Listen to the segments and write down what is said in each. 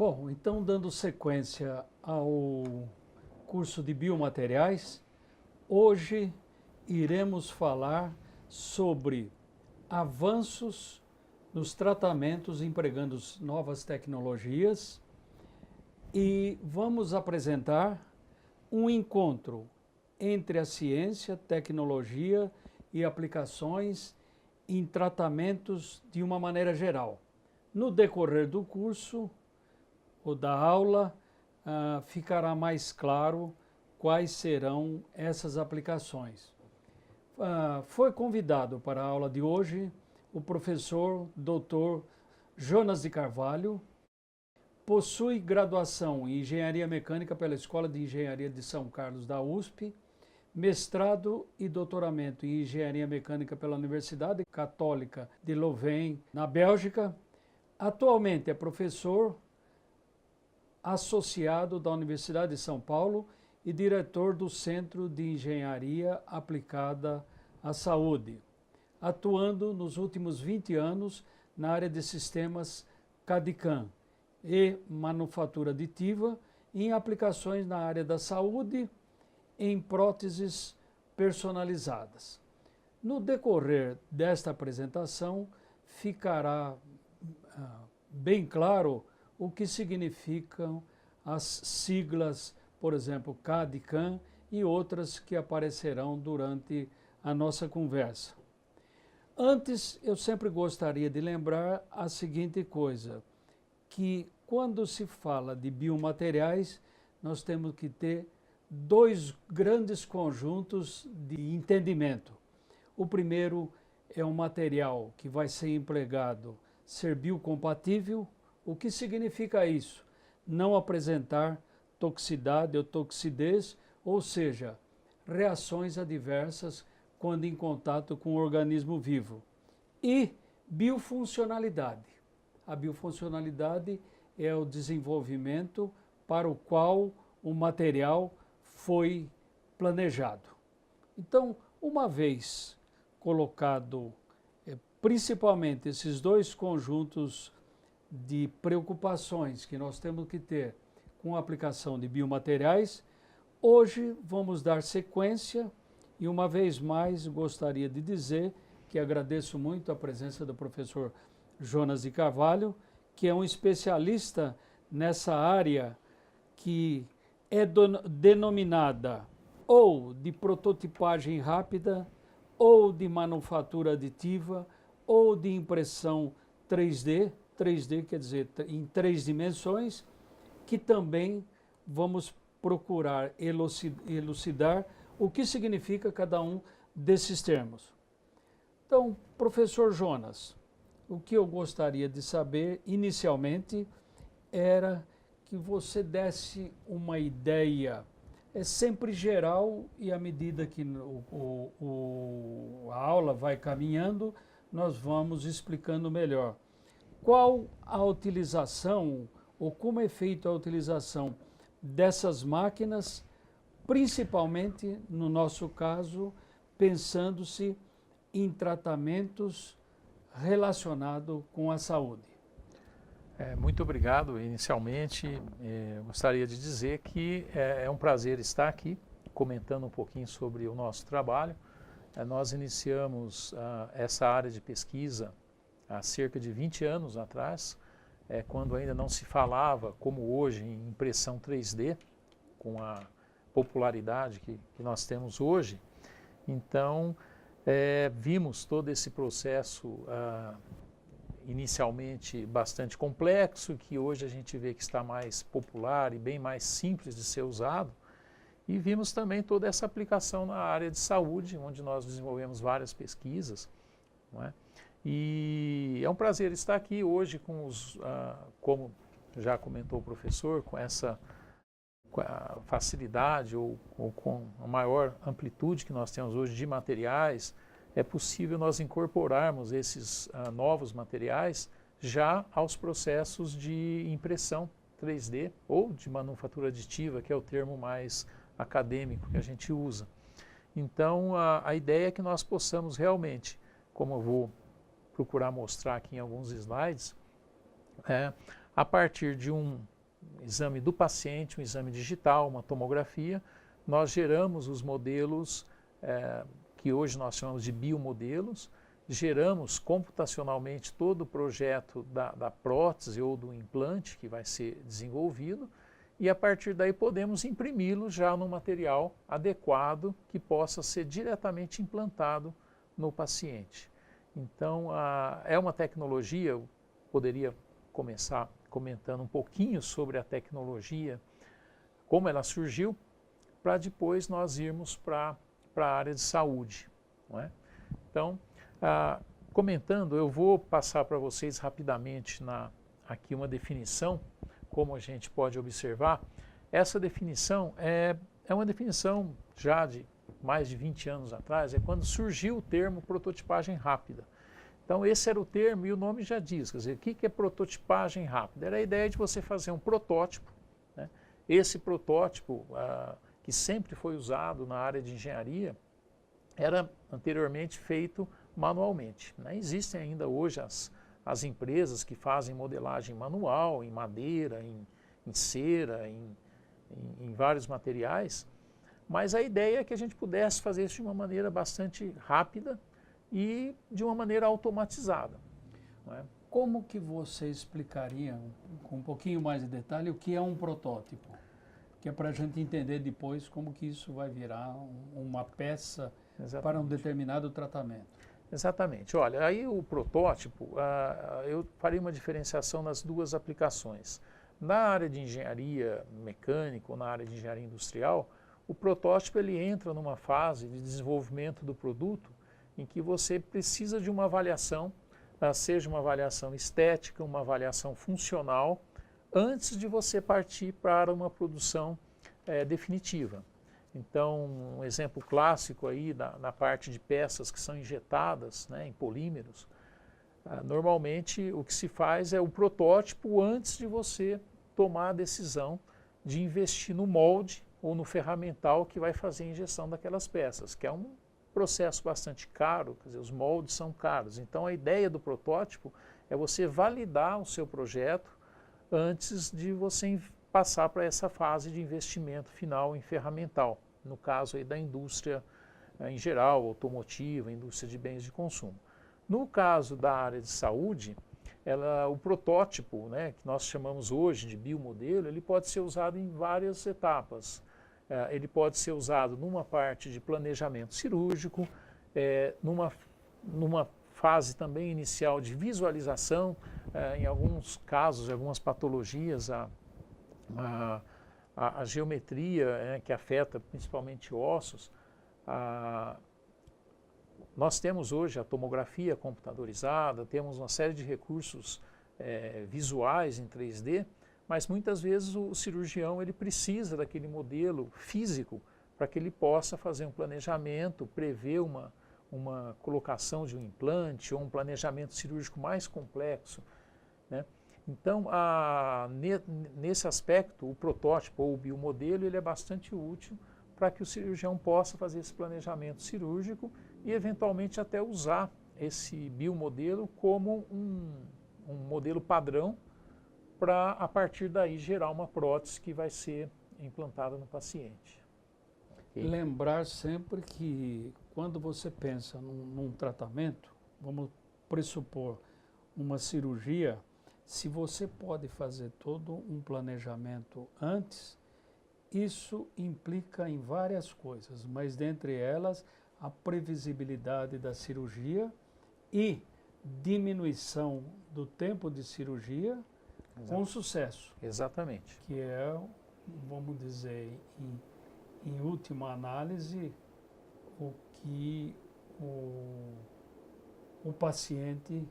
Bom, então dando sequência ao curso de biomateriais, hoje iremos falar sobre avanços nos tratamentos empregando novas tecnologias e vamos apresentar um encontro entre a ciência, tecnologia e aplicações em tratamentos de uma maneira geral. No decorrer do curso ou da aula, ficará mais claro quais serão essas aplicações. Foi convidado para a aula de hoje o professor Dr. Jonas de Carvalho, possui graduação em Engenharia Mecânica pela Escola de Engenharia de São Carlos da USP, mestrado e doutoramento em Engenharia Mecânica pela Universidade Católica de Louvain, na Bélgica. Atualmente é professor associado da Universidade de São Paulo e diretor do Centro de Engenharia Aplicada à Saúde, atuando nos últimos 20 anos na área de sistemas CAD/CAM e manufatura aditiva em aplicações na área da saúde em próteses personalizadas. No decorrer desta apresentação, ficará bem claro o que significam as siglas, por exemplo, CAD/CAM e outras que aparecerão durante a nossa conversa. Antes, eu sempre gostaria de lembrar a seguinte coisa, que quando se fala de biomateriais, nós temos que ter dois grandes conjuntos de entendimento. O primeiro é um material que vai ser empregado ser biocompatível. O que significa isso? Não apresentar toxicidade ou toxidez, ou seja, reações adversas quando em contato com o organismo vivo. E biofuncionalidade. A biofuncionalidade é o desenvolvimento para o qual o material foi planejado. Então, uma vez colocado principalmente esses dois conjuntos de preocupações que nós temos que ter com a aplicação de biomateriais, hoje vamos dar sequência e uma vez mais gostaria de dizer que agradeço muito a presença do professor Jonas de Carvalho, que é um especialista nessa área que é denominada ou de prototipagem rápida, ou de manufatura aditiva, ou de impressão 3D, 3D quer dizer em 3 dimensões, que também vamos procurar elucidar o que significa cada um desses termos. Então, professor Jonas, o que eu gostaria de saber inicialmente era que você desse uma ideia, é sempre geral e à medida que a aula vai caminhando, nós vamos explicando melhor. Qual a utilização ou como é feita a utilização dessas máquinas, principalmente no nosso caso, pensando-se em tratamentos relacionados com a saúde? Muito obrigado. Inicialmente, eu gostaria de dizer que é um prazer estar aqui comentando um pouquinho sobre o nosso trabalho. Nós iniciamos essa área de pesquisa há cerca de 20 anos atrás, quando ainda não se falava, como hoje, em impressão 3D, com a popularidade que nós temos hoje. Então, vimos todo esse processo inicialmente bastante complexo, que hoje a gente vê que está mais popular e bem mais simples de ser usado, e vimos também toda essa aplicação na área de saúde, onde nós desenvolvemos várias pesquisas, não é? E é um prazer estar aqui hoje com como já comentou o professor, com a facilidade ou com a maior amplitude que nós temos hoje de materiais. É possível nós incorporarmos esses novos materiais já aos processos de impressão 3D ou de manufatura aditiva, que é o termo mais acadêmico que a gente usa. Então, a ideia é que nós possamos realmente, como eu vou procurar mostrar aqui em alguns slides, a partir de um exame do paciente, um exame digital, uma tomografia, nós geramos os modelos que hoje nós chamamos de biomodelos, geramos computacionalmente todo o projeto da prótese ou do implante que vai ser desenvolvido e a partir daí podemos imprimi-lo já no material adequado que possa ser diretamente implantado no paciente. Então, é uma tecnologia, eu poderia começar comentando um pouquinho sobre a tecnologia, como ela surgiu, para depois nós irmos para a área de saúde, não é? Então, comentando, eu vou passar para vocês rapidamente aqui uma definição, como a gente pode observar. Essa definição é uma definição já de mais de 20 anos atrás, é quando surgiu o termo prototipagem rápida. Então esse era o termo e o nome já diz, quer dizer, o que é prototipagem rápida? Era a ideia de você fazer um protótipo, né? Esse protótipo, que sempre foi usado na área de engenharia, era anteriormente feito manualmente, né? Existem ainda hoje as empresas que fazem modelagem manual, em madeira, em cera, em vários materiais, mas a ideia é que a gente pudesse fazer isso de uma maneira bastante rápida e de uma maneira automatizada, não é? Como que você explicaria, com um pouquinho mais de detalhe, o que é um protótipo? Que é para a gente entender depois como que isso vai virar uma peça para um determinado tratamento. Exatamente. Olha, aí o protótipo, eu faria uma diferenciação nas duas aplicações. Na área de engenharia mecânica ou na área de engenharia industrial, o protótipo ele entra numa fase de desenvolvimento do produto em que você precisa de uma avaliação, seja uma avaliação estética, uma avaliação funcional, antes de você partir para uma produção definitiva. Então, um exemplo clássico aí na parte de peças que são injetadas, né, em polímeros, normalmente o que se faz é o protótipo antes de você tomar a decisão de investir no molde ou no ferramental que vai fazer a injeção daquelas peças, que é um processo bastante caro, quer dizer, os moldes são caros. Então a ideia do protótipo é você validar o seu projeto antes de você passar para essa fase de investimento final em ferramental, no caso aí da indústria em geral, automotiva, indústria de bens de consumo. No caso da área de saúde, o protótipo, né, que nós chamamos hoje de biomodelo, ele pode ser usado em várias etapas. Ele pode ser usado numa parte de planejamento cirúrgico, numa fase também inicial de visualização, em alguns casos, algumas patologias, a geometria que afeta principalmente ossos. Nós temos hoje a tomografia computadorizada, temos uma série de recursos visuais em 3D, mas muitas vezes o cirurgião ele precisa daquele modelo físico para que ele possa fazer um planejamento, prever uma colocação de um implante ou um planejamento cirúrgico mais complexo, né? Então, nesse aspecto, o protótipo ou o biomodelo ele é bastante útil para que o cirurgião possa fazer esse planejamento cirúrgico e, eventualmente, até usar esse biomodelo como um modelo padrão para, a partir daí, gerar uma prótese que vai ser implantada no paciente. Okay? Lembrar sempre que, quando você pensa num tratamento, vamos pressupor uma cirurgia, se você pode fazer todo um planejamento antes, isso implica em várias coisas, mas dentre elas a previsibilidade da cirurgia e diminuição do tempo de cirurgia com sucesso. Exatamente. Que é, vamos dizer, em última análise, o que o paciente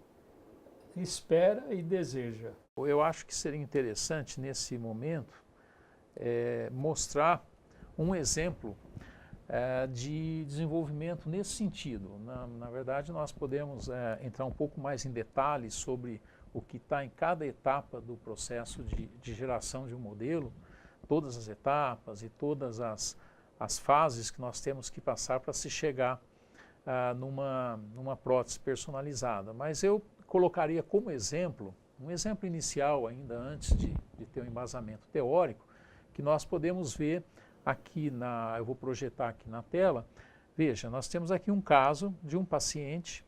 espera e deseja. Eu acho que seria interessante, nesse momento, mostrar um exemplo de desenvolvimento nesse sentido. Na verdade, nós podemos entrar um pouco mais em detalhes sobre o que está em cada etapa do processo de geração de um modelo, todas as etapas e todas as fases que nós temos que passar para se chegar numa prótese personalizada. Mas eu colocaria como exemplo um exemplo inicial ainda antes de ter um embasamento teórico, que nós podemos ver aqui eu vou projetar aqui na tela. Veja, nós temos aqui um caso de um paciente,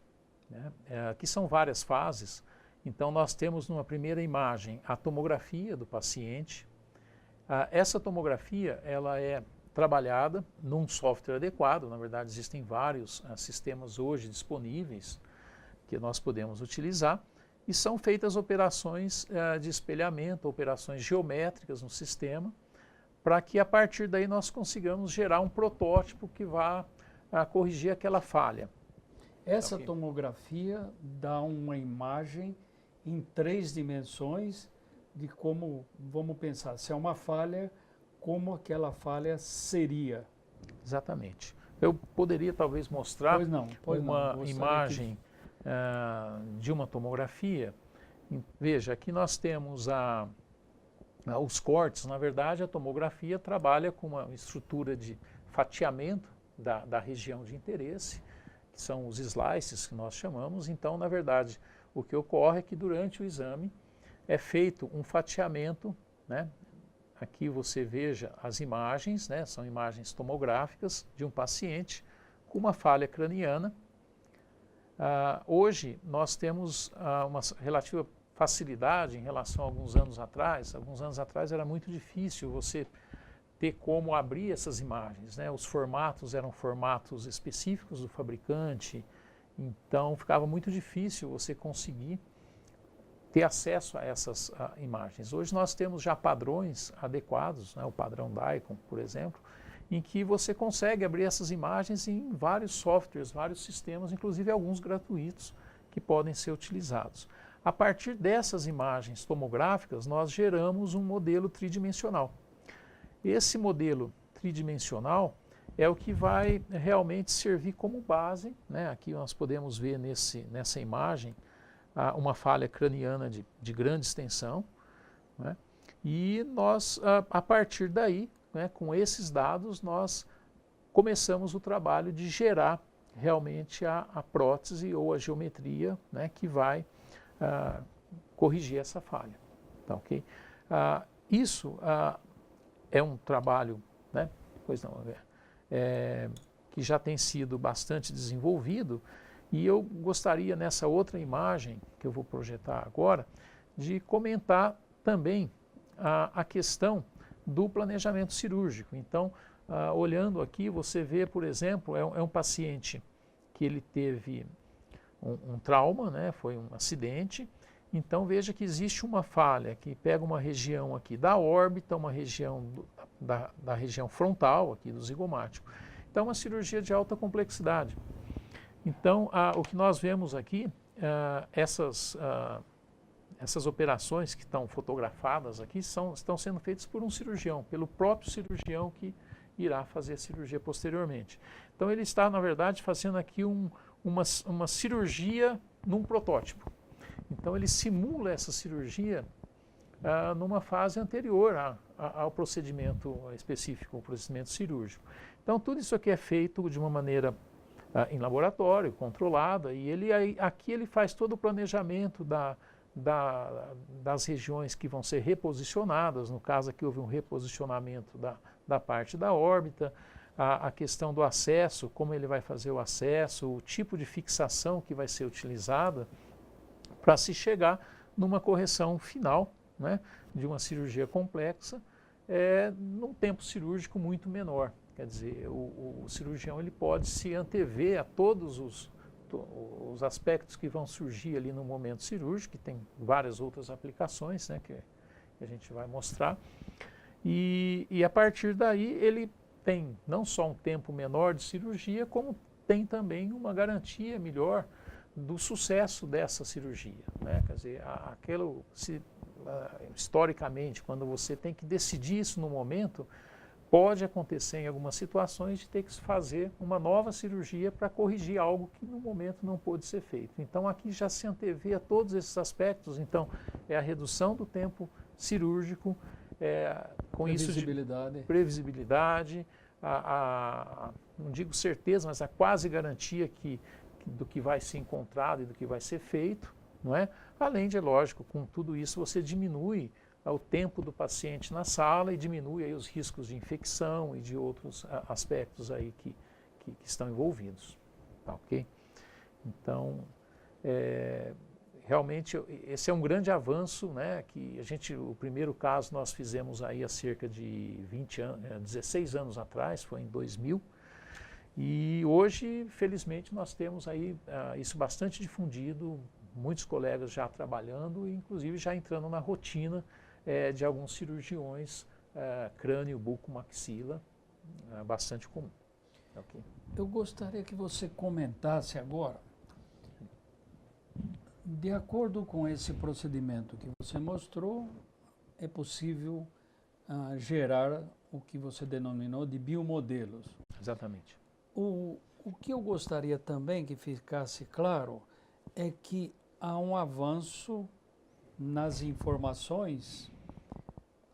né, aqui são várias fases. Então nós temos numa primeira imagem a tomografia do paciente. Essa tomografia ela é trabalhada num software adequado. Na verdade existem vários sistemas hoje disponíveis que nós podemos utilizar, e são feitas operações de espelhamento, operações geométricas no sistema, para que a partir daí nós consigamos gerar um protótipo que vá corrigir aquela falha. Essa tomografia dá uma imagem em 3 dimensões de como, vamos pensar, se é uma falha, como aquela falha seria. Exatamente. Eu poderia talvez mostrar uma imagem de uma tomografia. Veja, aqui nós temos os cortes. Na verdade, a tomografia trabalha com uma estrutura de fatiamento da região de interesse, que são os slices que nós chamamos. Então, na verdade, o que ocorre é que durante o exame é feito um fatiamento, né? Aqui você veja as imagens, né? São imagens tomográficas de um paciente com uma falha craniana. Hoje nós temos uma relativa facilidade em relação a alguns anos atrás. Alguns anos atrás era muito difícil você ter como abrir essas imagens, né? Os formatos eram formatos específicos do fabricante, então ficava muito difícil você conseguir ter acesso a essas imagens. Hoje nós temos já padrões adequados, né? O padrão DICOM, por exemplo, em que você consegue abrir essas imagens em vários softwares, vários sistemas, inclusive alguns gratuitos, que podem ser utilizados. A partir dessas imagens tomográficas, nós geramos um modelo tridimensional. Esse modelo tridimensional é o que vai realmente servir como base, né? Aqui nós podemos ver nessa imagem uma falha craniana de grande extensão, né? E nós, a partir daí, né, com esses dados, nós começamos o trabalho de gerar realmente a prótese ou a geometria, né, que vai corrigir essa falha. Tá, ok? Isso é um trabalho, né, que já tem sido bastante desenvolvido, e eu gostaria nessa outra imagem que eu vou projetar agora de comentar também a questão do planejamento cirúrgico. Então, olhando aqui, você vê, por exemplo, é um paciente que ele teve um trauma, né, foi um acidente. Então veja que existe uma falha que pega uma região aqui da órbita, uma região da região frontal aqui do zigomático. Então é uma cirurgia de alta complexidade. Então o que nós vemos aqui, essas operações que estão fotografadas aqui estão sendo feitas por um cirurgião, pelo próprio cirurgião que irá fazer a cirurgia posteriormente. Então ele está, na verdade, fazendo aqui uma cirurgia num protótipo. Então ele simula essa cirurgia numa fase anterior ao procedimento específico, o procedimento cirúrgico. Então tudo isso aqui é feito de uma maneira em laboratório, controlada, e aqui ele faz todo o planejamento das regiões que vão ser reposicionadas. No caso aqui houve um reposicionamento da parte da órbita, a questão do acesso, como ele vai fazer o acesso, o tipo de fixação que vai ser utilizada para se chegar numa correção final, né, de uma cirurgia complexa, num tempo cirúrgico muito menor. Quer dizer, o cirurgião ele pode se antever a todos os aspectos que vão surgir ali no momento cirúrgico, que tem várias outras aplicações, né, que a gente vai mostrar, e a partir daí ele tem não só um tempo menor de cirurgia, como tem também uma garantia melhor do sucesso dessa cirurgia, né? Quer dizer, historicamente, quando você tem que decidir isso no momento, pode acontecer em algumas situações de ter que fazer uma nova cirurgia para corrigir algo que no momento não pôde ser feito. Então aqui já se antevê a todos esses aspectos. Então é a redução do tempo cirúrgico, com isso de previsibilidade, não digo certeza, mas a quase garantia do que vai ser encontrado e do que vai ser feito, não é? Além de, lógico, com tudo isso você diminui o tempo do paciente na sala e diminui aí os riscos de infecção e de outros aspectos aí que estão envolvidos, tá, ok? Então, realmente esse é um grande avanço, né, que o primeiro caso nós fizemos aí há cerca de 16 anos atrás, foi em 2000, e hoje, felizmente, nós temos aí isso bastante difundido, muitos colegas já trabalhando, inclusive já entrando na rotina de alguns cirurgiões crânio, buco, maxila, bastante comum. Okay. Eu gostaria que você comentasse agora, de acordo com esse procedimento que você mostrou, é possível gerar o que você denominou de biomodelos. Exatamente. O que eu gostaria também que ficasse claro é que há um avanço nas informações.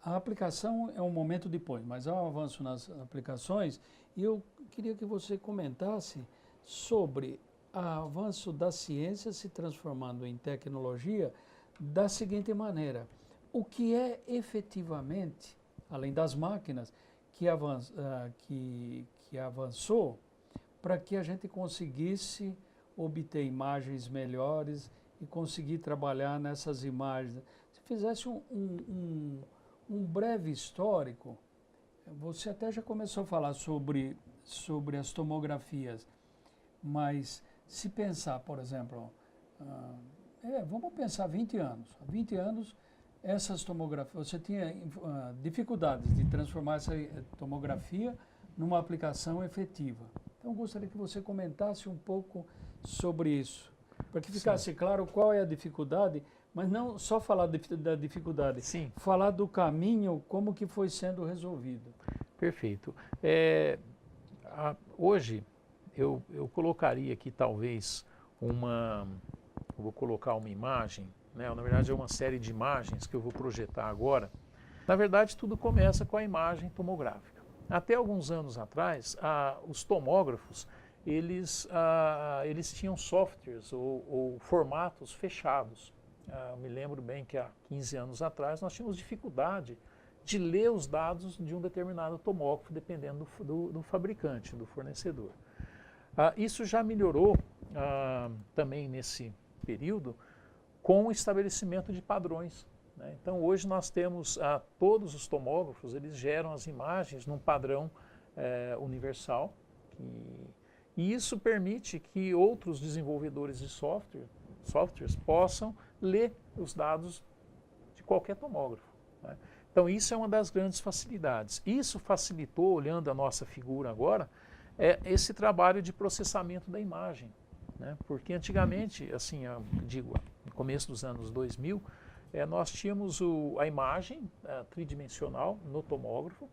A aplicação é um momento depois, mas há um avanço nas aplicações e eu queria que você comentasse sobre o avanço da ciência se transformando em tecnologia da seguinte maneira: o que é efetivamente, além das máquinas, que avançou para que a gente conseguisse obter imagens melhores e conseguir trabalhar nessas imagens. Se fizesse um breve histórico, você até já começou a falar sobre as tomografias, mas se pensar, por exemplo, vamos pensar 20 anos. Há 20 anos, essas tomografias, você tinha dificuldades de transformar essa tomografia numa aplicação efetiva. Então, eu gostaria que você comentasse um pouco sobre isso, para que ficasse claro qual é a dificuldade, mas não só falar da dificuldade, sim, falar do caminho, como que foi sendo resolvido. Perfeito. Hoje, eu colocaria aqui talvez vou colocar uma imagem, né? Na verdade é uma série de imagens que eu vou projetar agora. Na verdade, tudo começa com a imagem tomográfica. Até alguns anos atrás, os tomógrafos, eles tinham softwares ou formatos fechados. Me lembro bem que há 15 anos atrás nós tínhamos dificuldade de ler os dados de um determinado tomógrafo, dependendo do fabricante, do fornecedor. Isso já melhorou também nesse período com o estabelecimento de padrões. Né? Então, hoje nós temos todos os tomógrafos, eles geram as imagens num padrão universal, e isso permite que outros desenvolvedores de softwares possam ler os dados de qualquer tomógrafo. Né? Então, isso é uma das grandes facilidades. Isso facilitou, olhando a nossa figura agora, esse trabalho de processamento da imagem. Né? Porque antigamente, assim, no começo dos anos 2000, nós tínhamos a imagem tridimensional no tomógrafo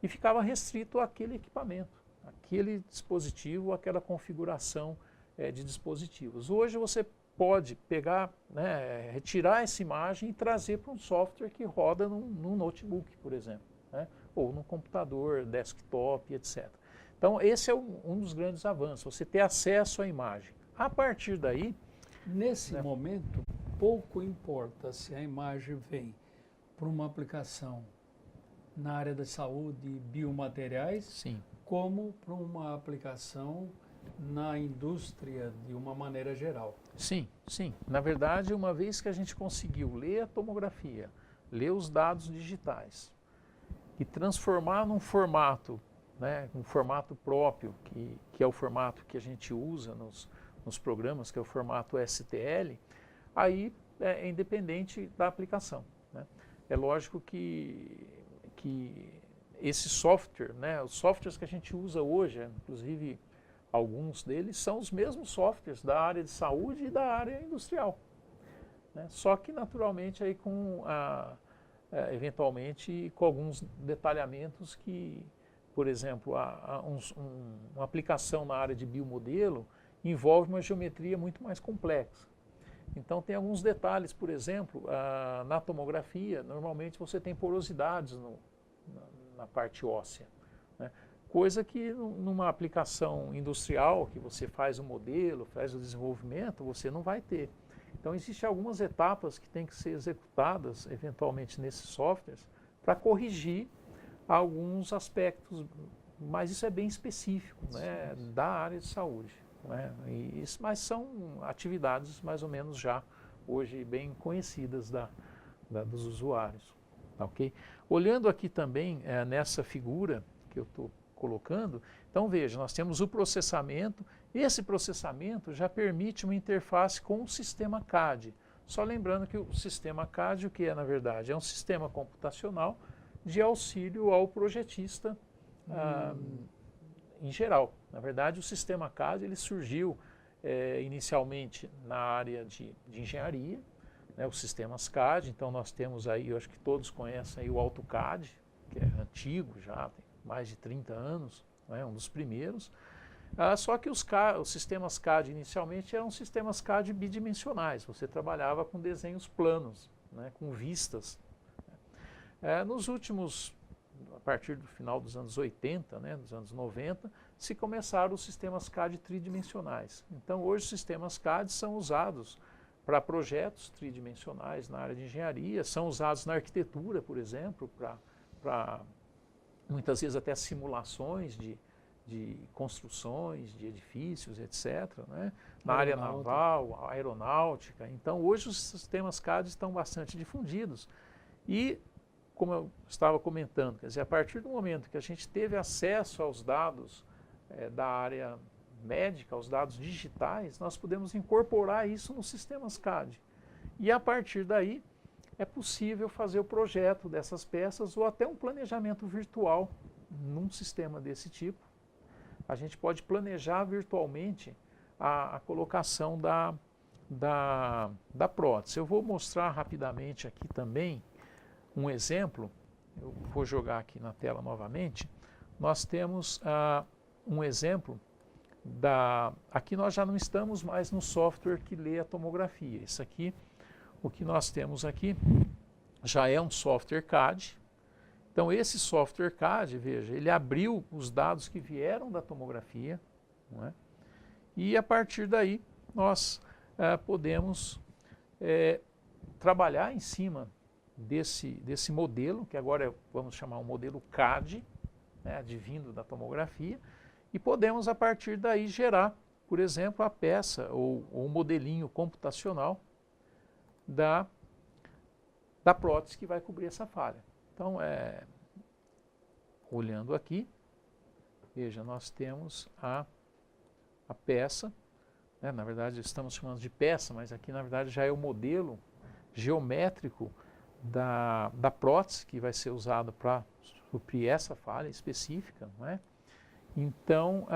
e ficava restrito àquele equipamento, aquele dispositivo, aquela configuração de dispositivos. Hoje você pode pegar, né, retirar essa imagem e trazer para um software que roda num notebook, por exemplo, né, ou num computador, desktop, etc. Então, esse é um dos grandes avanços, você ter acesso à imagem. A partir daí... Nesse momento, pouco importa se a imagem vem para uma aplicação na área da saúde, biomateriais, sim, como para uma aplicação na indústria de uma maneira geral. Sim, sim. Na verdade, uma vez que a gente conseguiu ler a tomografia, ler os dados digitais e transformar num formato, né, um formato próprio, que é o formato que a gente usa nos programas, que é o formato STL, aí é independente da aplicação. Né? É lógico que esse software, né, os softwares que a gente usa hoje, inclusive alguns deles são os mesmos softwares da área de saúde e da área industrial. Né? Só que naturalmente aí eventualmente com alguns detalhamentos que, por exemplo, uma aplicação na área de biomodelo envolve uma geometria muito mais complexa. Então tem alguns detalhes, por exemplo, na tomografia, normalmente você tem porosidades na parte óssea, né? Coisa que numa aplicação industrial, que você faz o modelo, faz o desenvolvimento, você não vai ter. Então, existem algumas etapas que têm que ser executadas, eventualmente, nesses softwares, para corrigir alguns aspectos, mas isso é bem específico, né, da área de saúde. Né, mas são atividades mais ou menos já hoje bem conhecidas dos usuários. Tá, okay? Olhando aqui também nessa figura que eu estou colocando, então veja, nós temos o processamento. Esse processamento já permite uma interface com o sistema CAD. Só lembrando que o sistema CAD, o que é na verdade? É um sistema computacional de auxílio ao projetista em geral. Na verdade, o sistema CAD ele surgiu inicialmente na área de engenharia, né, os sistemas CAD. Então nós temos aí, eu acho que todos conhecem aí o AutoCAD, que é antigo já, tem mais de 30 anos, né, um dos primeiros. Só que os sistemas CAD inicialmente eram sistemas CAD bidimensionais, você trabalhava com desenhos planos, né, com vistas. Nos últimos, a partir do final dos anos 80, né, dos anos 90, se começaram os sistemas CAD tridimensionais. Então hoje os sistemas CAD são usados para projetos tridimensionais na área de engenharia, são usados na arquitetura, por exemplo, para muitas vezes até simulações de construções, de edifícios, etc., né? Na área naval, aeronáutica. Então, hoje os sistemas CAD estão bastante difundidos. E, como eu estava comentando, quer dizer, a partir do momento que a gente teve acesso aos dados da área médica, aos dados digitais, nós podemos incorporar isso nos sistemas CAD. E, a partir daí, é possível fazer o projeto dessas peças ou até um planejamento virtual num sistema desse tipo. A gente pode planejar virtualmente a colocação da prótese. Eu vou mostrar rapidamente aqui também um exemplo. Eu vou jogar aqui na tela novamente. Nós temos um exemplo aqui nós já não estamos mais no software que lê a tomografia. Isso aqui, o que nós temos aqui, já é um software CAD. Então esse software CAD, veja, ele abriu os dados que vieram da tomografia, não é? E a partir daí nós podemos trabalhar em cima desse modelo, que agora vamos chamar um modelo CAD, né, advindo da tomografia, e podemos a partir daí gerar, por exemplo, a peça ou um modelinho computacional da prótese que vai cobrir essa falha. Então, olhando aqui, veja, nós temos a peça, né, na verdade estamos chamando de peça, mas aqui na verdade já é o modelo geométrico da prótese que vai ser usado para suprir essa falha específica, não é? Então,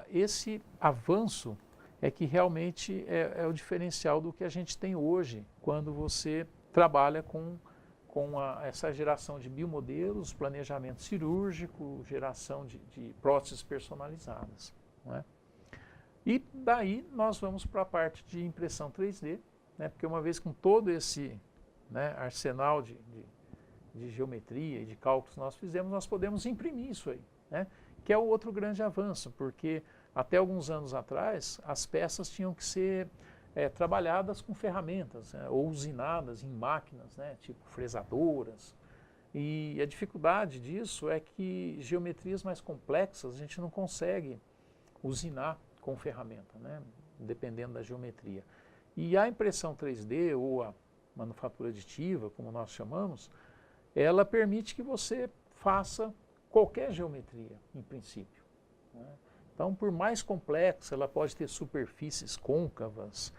esse avanço é que realmente é o diferencial do que a gente tem hoje, quando você trabalha com essa geração de biomodelos, planejamento cirúrgico, geração de próteses personalizadas. Não é? E daí nós vamos para a parte de impressão 3D, né, porque uma vez com todo esse, né, arsenal de geometria e de cálculos que nós fizemos, nós podemos imprimir isso aí, né, que é o outro grande avanço, porque até alguns anos atrás as peças tinham que ser trabalhadas com ferramentas, né, ou usinadas em máquinas, né, tipo fresadoras. E a dificuldade disso é que geometrias mais complexas a gente não consegue usinar com ferramenta, né, dependendo da geometria. E a impressão 3D ou a manufatura aditiva, como nós chamamos, ela permite que você faça qualquer geometria, em princípio, né? Então, por mais complexa, ela pode ter superfícies côncavas,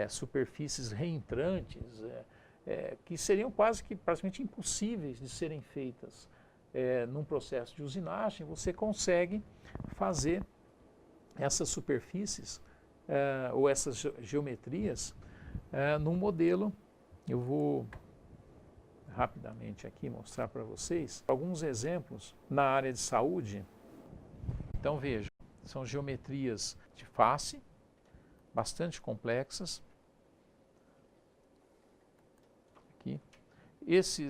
superfícies reentrantes, que seriam quase que praticamente impossíveis de serem feitas num processo de usinagem. Você consegue fazer essas superfícies ou essas geometrias num modelo. Eu vou rapidamente aqui mostrar para vocês alguns exemplos na área de saúde. Então veja, são geometrias de face, bastante complexas. Aqui.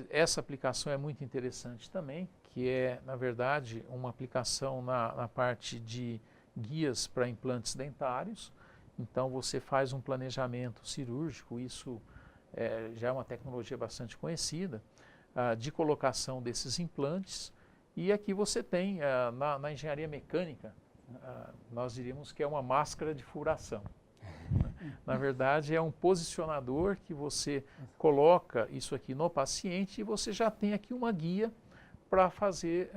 Essa aplicação é muito interessante também, que é, na verdade, uma aplicação na parte de guias para implantes dentários. Então você faz um planejamento cirúrgico, isso já é uma tecnologia bastante conhecida, de colocação desses implantes. E aqui você tem, na engenharia mecânica, nós diríamos que é uma máscara de furação. Na verdade, é um posicionador que você coloca isso aqui no paciente e você já tem aqui uma guia para fazer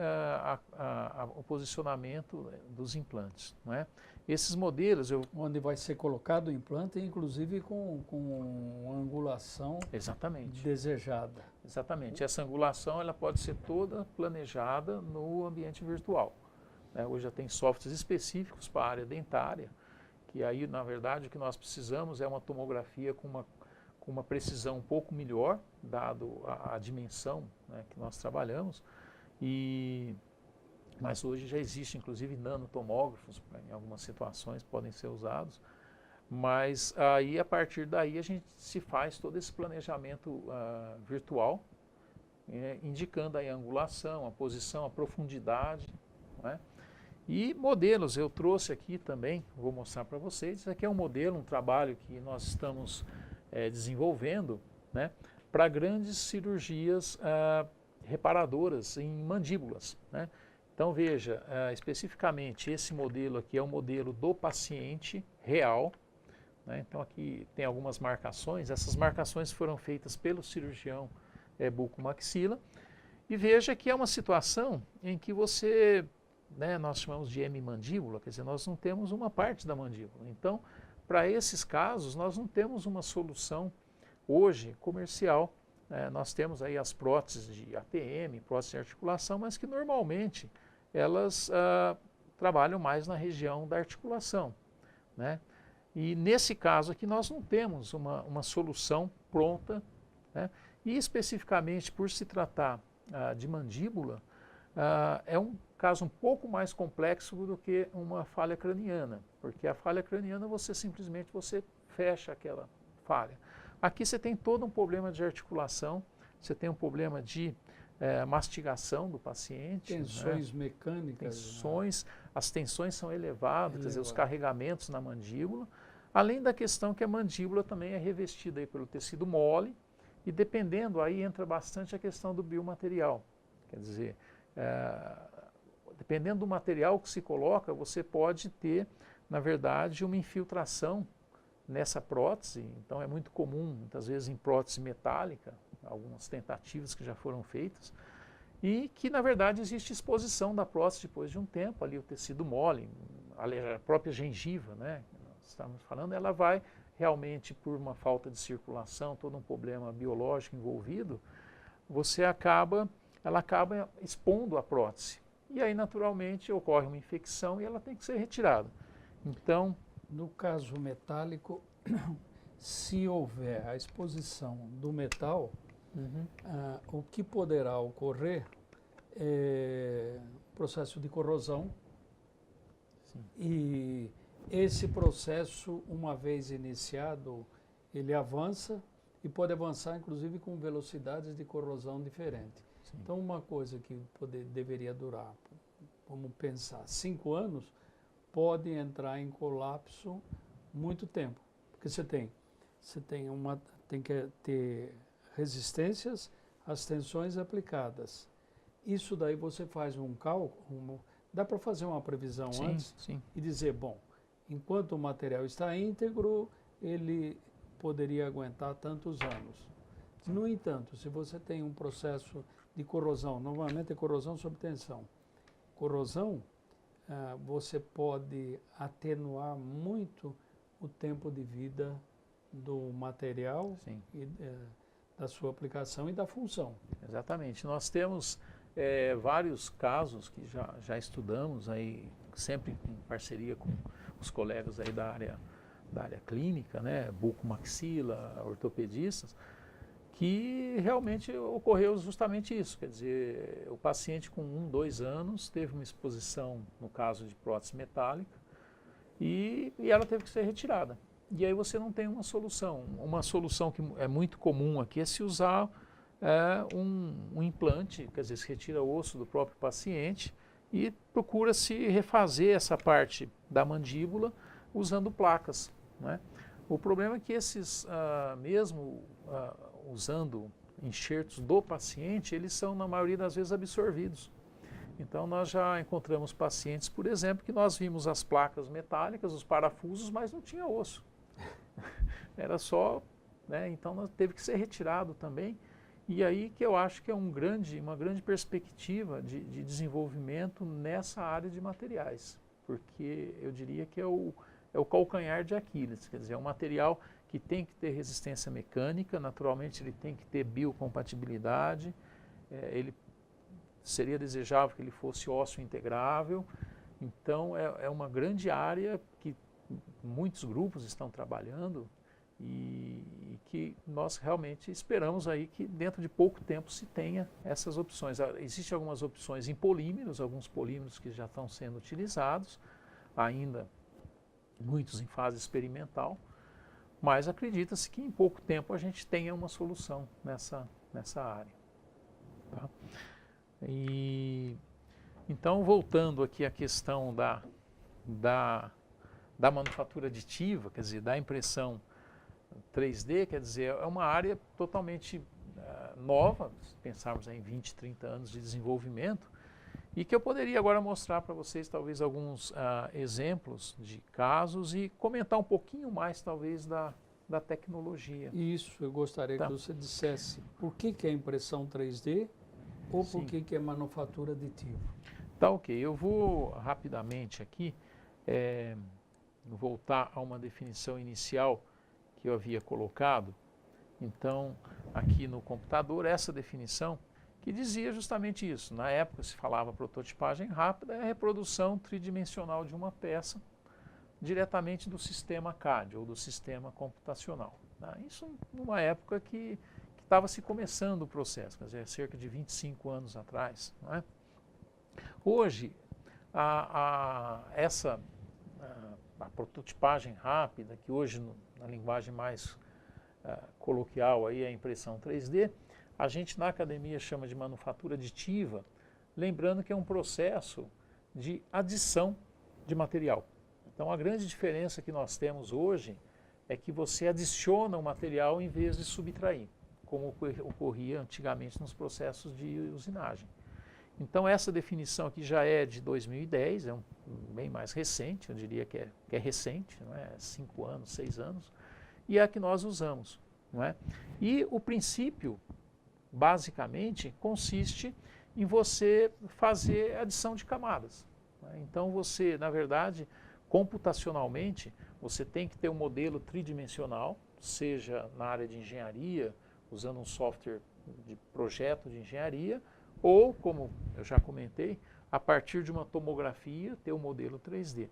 o posicionamento dos implantes, não é? Esses modelos... Onde vai ser colocado o implante, inclusive com angulação Exatamente. desejada. Exatamente. Essa angulação ela pode ser toda planejada no ambiente virtual. Hoje já tem softwares específicos para a área dentária, que aí, na verdade, o que nós precisamos é uma tomografia com uma precisão um pouco melhor, dado a dimensão, né, que nós trabalhamos. Mas hoje já existe, inclusive, nanotomógrafos, em algumas situações podem ser usados. Mas aí, a partir daí, a gente se faz todo esse planejamento virtual, indicando aí a angulação, a posição, a profundidade, não é? E modelos, eu trouxe aqui também, vou mostrar para vocês. Isso aqui é um modelo, um trabalho que nós estamos desenvolvendo, né, para grandes cirurgias reparadoras em mandíbulas, né? Então veja, especificamente esse modelo aqui é um modelo do paciente real, né? Então aqui tem algumas marcações, essas marcações foram feitas pelo cirurgião bucomaxila, e veja que é uma situação em que você, né, nós chamamos de hemimandíbula, quer dizer, nós não temos uma parte da mandíbula. Então, para esses casos, nós não temos uma solução hoje comercial. Nós temos aí as próteses de ATM, próteses de articulação, mas que normalmente elas trabalham mais na região da articulação, né? E nesse caso aqui nós não temos uma solução pronta, né? E especificamente por se tratar de mandíbula, é um caso um pouco mais complexo do que uma falha craniana, porque a falha craniana você simplesmente fecha aquela falha. Aqui você tem todo um problema de articulação, você tem um problema de mastigação do paciente. Tensões, né? Mecânicas. Tensões, as tensões são elevadas, quer dizer, os carregamentos na mandíbula, além da questão que a mandíbula também é revestida aí pelo tecido mole, e dependendo, aí entra bastante a questão do biomaterial. Quer dizer, dependendo do material que se coloca, você pode ter, na verdade, uma infiltração nessa prótese. Então é muito comum, muitas vezes em prótese metálica, algumas tentativas que já foram feitas, e que na verdade existe exposição da prótese depois de um tempo, ali o tecido mole, a própria gengiva, né, que nós estamos falando, ela vai realmente, por uma falta de circulação, todo um problema biológico envolvido, ela acaba expondo a prótese. E aí naturalmente ocorre uma infecção e ela tem que ser retirada. Então, no caso metálico, se houver a exposição do metal, o que poderá ocorrer é processo de corrosão. Sim. E esse processo, uma vez iniciado, ele avança e pode avançar inclusive com velocidades de corrosão diferentes. Sim. Então uma coisa que deveria durar, vamos pensar, 5 anos, pode entrar em colapso muito tempo, porque você tem que ter resistências às tensões aplicadas. Isso daí você faz um cálculo, dá para fazer uma previsão antes e dizer, bom, enquanto o material está íntegro, ele poderia aguentar tantos anos. No entanto, se você tem um processo de corrosão, normalmente é corrosão sob tensão, corrosão, você pode atenuar muito o tempo de vida do material e da sua aplicação e da função. Exatamente. Nós temos vários casos que já estudamos aí, sempre em parceria com os colegas aí da área clínica, né, bucomaxila, ortopedistas, que realmente ocorreu justamente isso, quer dizer, o paciente com 1, 2 anos teve uma exposição, no caso de prótese metálica, e ela teve que ser retirada. E aí você não tem uma solução. Uma solução que é muito comum aqui é se usar um implante, quer dizer, se retira o osso do próprio paciente e procura-se refazer essa parte da mandíbula usando placas, né? O problema é que esses, mesmo usando enxertos do paciente, eles são, na maioria das vezes, absorvidos. Então, nós já encontramos pacientes, por exemplo, que nós vimos as placas metálicas, os parafusos, mas não tinha osso. Era só, né? Então, teve que ser retirado também. E aí que eu acho que é uma grande perspectiva de desenvolvimento nessa área de materiais, porque eu diria que é o calcanhar de Aquiles, quer dizer, é um material que tem que ter resistência mecânica, naturalmente ele tem que ter biocompatibilidade, ele seria desejável que ele fosse ósseo integrável. Então é uma grande área que muitos grupos estão trabalhando e que nós realmente esperamos aí que dentro de pouco tempo se tenha essas opções. Existem algumas opções em polímeros, alguns polímeros que já estão sendo utilizados, ainda muitos em fase experimental, mas acredita-se que em pouco tempo a gente tenha uma solução nessa área. Tá? E, então, voltando aqui à questão da manufatura aditiva, quer dizer, da impressão 3D, quer dizer, é uma área totalmente nova, se pensarmos em 20, 30 anos de desenvolvimento, e que eu poderia agora mostrar para vocês talvez alguns exemplos de casos e comentar um pouquinho mais talvez da tecnologia. Isso, eu gostaria que você dissesse por que é impressão 3D ou por que é manufatura aditiva. Tá, ok. Eu vou rapidamente aqui voltar a uma definição inicial que eu havia colocado. Então, aqui no computador, essa definição que dizia justamente isso. Na época se falava prototipagem rápida, é a reprodução tridimensional de uma peça diretamente do sistema CAD ou do sistema computacional. Tá? Isso numa época que estava se começando o processo, quer dizer, cerca de 25 anos atrás. Não é? Hoje, a prototipagem rápida, que hoje na linguagem mais coloquial aí é a impressão 3D, a gente na academia chama de manufatura aditiva, lembrando que é um processo de adição de material. Então a grande diferença que nós temos hoje é que você adiciona o material em vez de subtrair, como ocorria antigamente nos processos de usinagem. Então essa definição aqui já é de 2010, é bem mais recente, eu diria que é recente, não é? 5 anos, 6 anos, e é a que nós usamos. Não é? E o princípio, basicamente, consiste em você fazer adição de camadas. Né? Então você, na verdade, computacionalmente, você tem que ter um modelo tridimensional, seja na área de engenharia, usando um software de projeto de engenharia, ou, como eu já comentei, a partir de uma tomografia, ter um modelo 3D.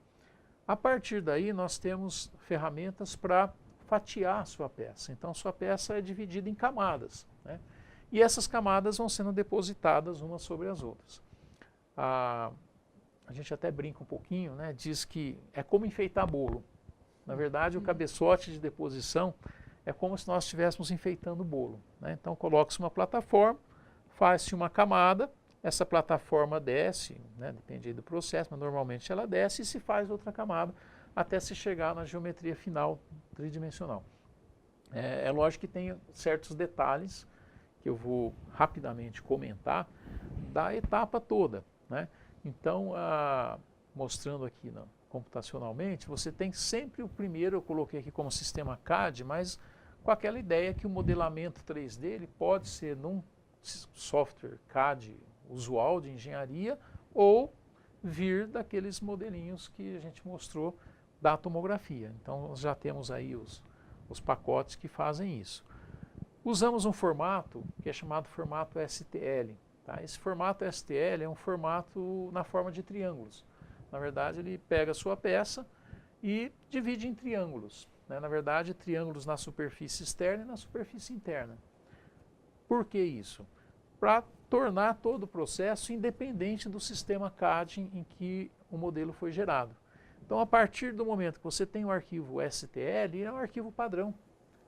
A partir daí, nós temos ferramentas para fatiar a sua peça. Então, sua peça é dividida em camadas, né? E essas camadas vão sendo depositadas umas sobre as outras. A gente até brinca um pouquinho, né? Diz que é como enfeitar bolo. Na verdade, o cabeçote de deposição é como se nós estivéssemos enfeitando o bolo, né? Então, coloca-se uma plataforma, faz-se uma camada, essa plataforma desce, né? Depende aí do processo, mas normalmente ela desce e se faz outra camada até se chegar na geometria final tridimensional. É lógico que tem certos detalhes que eu vou rapidamente comentar da etapa toda, né? Então, mostrando aqui computacionalmente, você tem sempre o primeiro, eu coloquei aqui como sistema CAD, mas com aquela ideia que o modelamento 3D ele pode ser num software CAD usual de engenharia ou vir daqueles modelinhos que a gente mostrou da tomografia. Então, nós já temos aí os pacotes que fazem isso. Usamos um formato que é chamado formato STL. Tá? Esse formato STL é um formato na forma de triângulos. Na verdade, ele pega a sua peça e divide em triângulos. Né? Na verdade, triângulos na superfície externa e na superfície interna. Por que isso? Para tornar todo o processo independente do sistema CAD em que o modelo foi gerado. Então, a partir do momento que você tem o arquivo STL, é um arquivo padrão.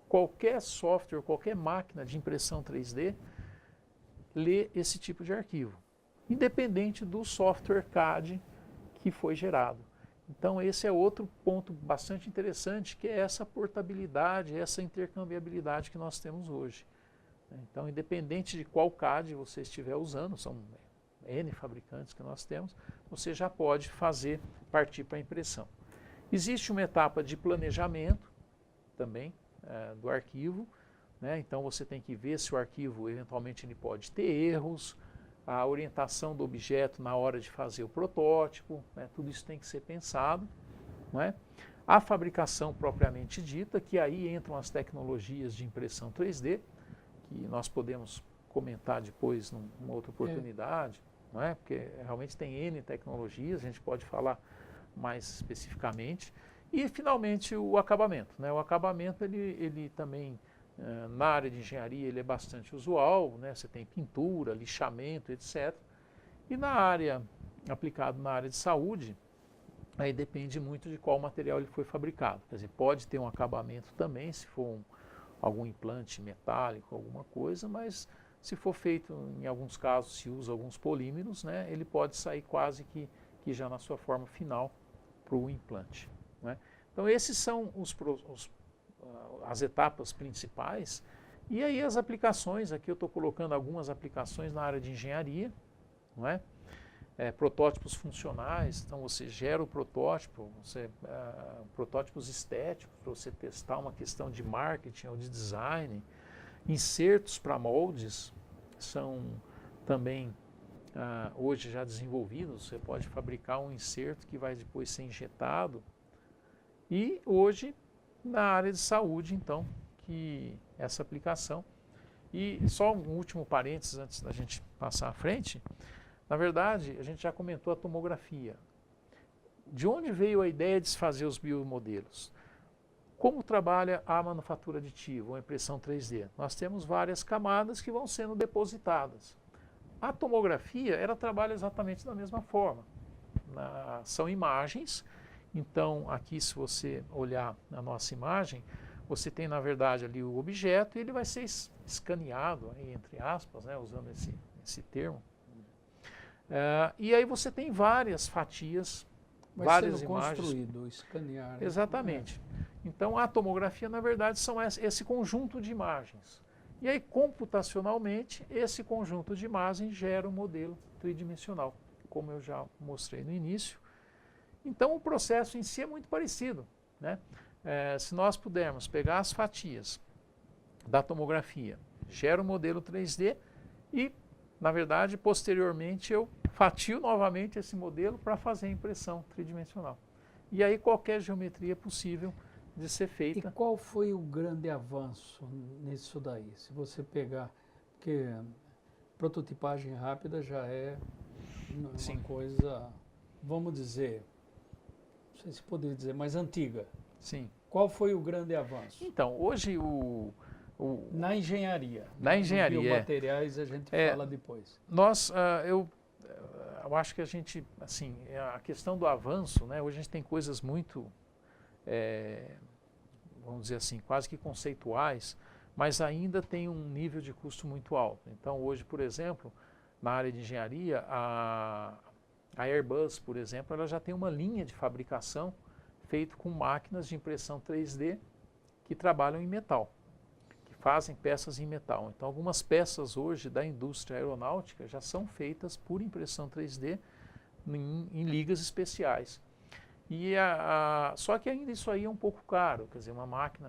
Qualquer software, qualquer máquina de impressão 3D lê esse tipo de arquivo, independente do software CAD que foi gerado. Então esse é outro ponto bastante interessante, que é essa portabilidade, essa intercambiabilidade que nós temos hoje. Então, independente de qual CAD você estiver usando, são N fabricantes que nós temos, você já pode partir para a impressão. Existe uma etapa de planejamento também do arquivo, né? Então você tem que ver se o arquivo eventualmente ele pode ter erros, a orientação do objeto na hora de fazer o protótipo, né? Tudo isso tem que ser pensado, né? A fabricação propriamente dita, que aí entram as tecnologias de impressão 3D, que nós podemos comentar depois numa outra oportunidade, não é? Porque realmente tem N tecnologias, a gente pode falar mais especificamente. E, finalmente, o acabamento, né? O acabamento, ele também, na área de engenharia, ele é bastante usual, né? Você tem pintura, lixamento, etc. E aplicado na área de saúde, aí depende muito de qual material ele foi fabricado. Quer dizer, pode ter um acabamento também, se for algum implante metálico, alguma coisa, mas se for feito, em alguns casos, se usa alguns polímeros, né, ele pode sair quase que já na sua forma final para o implante. Né? Então, esses são as etapas principais. E aí as aplicações, aqui eu estou colocando algumas aplicações na área de engenharia, não é? Protótipos funcionais, então você gera o protótipo, protótipos estéticos para você testar uma questão de marketing ou de design, insertos para moldes são também hoje já desenvolvidos, você pode fabricar um inserto que vai depois ser injetado. E hoje na área de saúde, então, que essa aplicação. E só um último parênteses antes da gente passar à frente. Na verdade, a gente já comentou a tomografia. De onde veio a ideia de se fazer os biomodelos? Como trabalha a manufatura aditiva, ou a impressão 3D? Nós temos várias camadas que vão sendo depositadas. A tomografia, ela trabalha exatamente da mesma forma. São imagens, então aqui se você olhar a nossa imagem, você tem na verdade ali o objeto e ele vai ser escaneado, aí, entre aspas, né, usando esse termo. E aí você tem várias fatias, várias imagens. Construído, escanear. Exatamente. Então a tomografia, na verdade, são esse conjunto de imagens. E aí, computacionalmente, esse conjunto de imagens gera um modelo tridimensional, como eu já mostrei no início. Então o processo em si é muito parecido, né? Se nós pudermos pegar as fatias da tomografia, gera um modelo 3D e, na verdade, posteriormente eu fatio novamente esse modelo para fazer a impressão tridimensional. E aí qualquer geometria é possível de ser feita. E qual foi o grande avanço nisso daí? Se você pegar, porque prototipagem rápida já é uma coisa, vamos dizer, não sei se poderia dizer, mais antiga. Sim. Qual foi o grande avanço? Então, hoje na engenharia. Na engenharia. Nos biomateriais a gente fala depois. Eu acho que a gente, assim, a questão do avanço, né, hoje a gente tem coisas muito, vamos dizer assim, quase que conceituais, mas ainda tem um nível de custo muito alto. Então, hoje, por exemplo, na área de engenharia, a Airbus, por exemplo, ela já tem uma linha de fabricação feita com máquinas de impressão 3D que trabalham em metal, que fazem peças em metal. Então, algumas peças hoje da indústria aeronáutica já são feitas por impressão 3D em ligas especiais. E só que ainda isso aí é um pouco caro, quer dizer,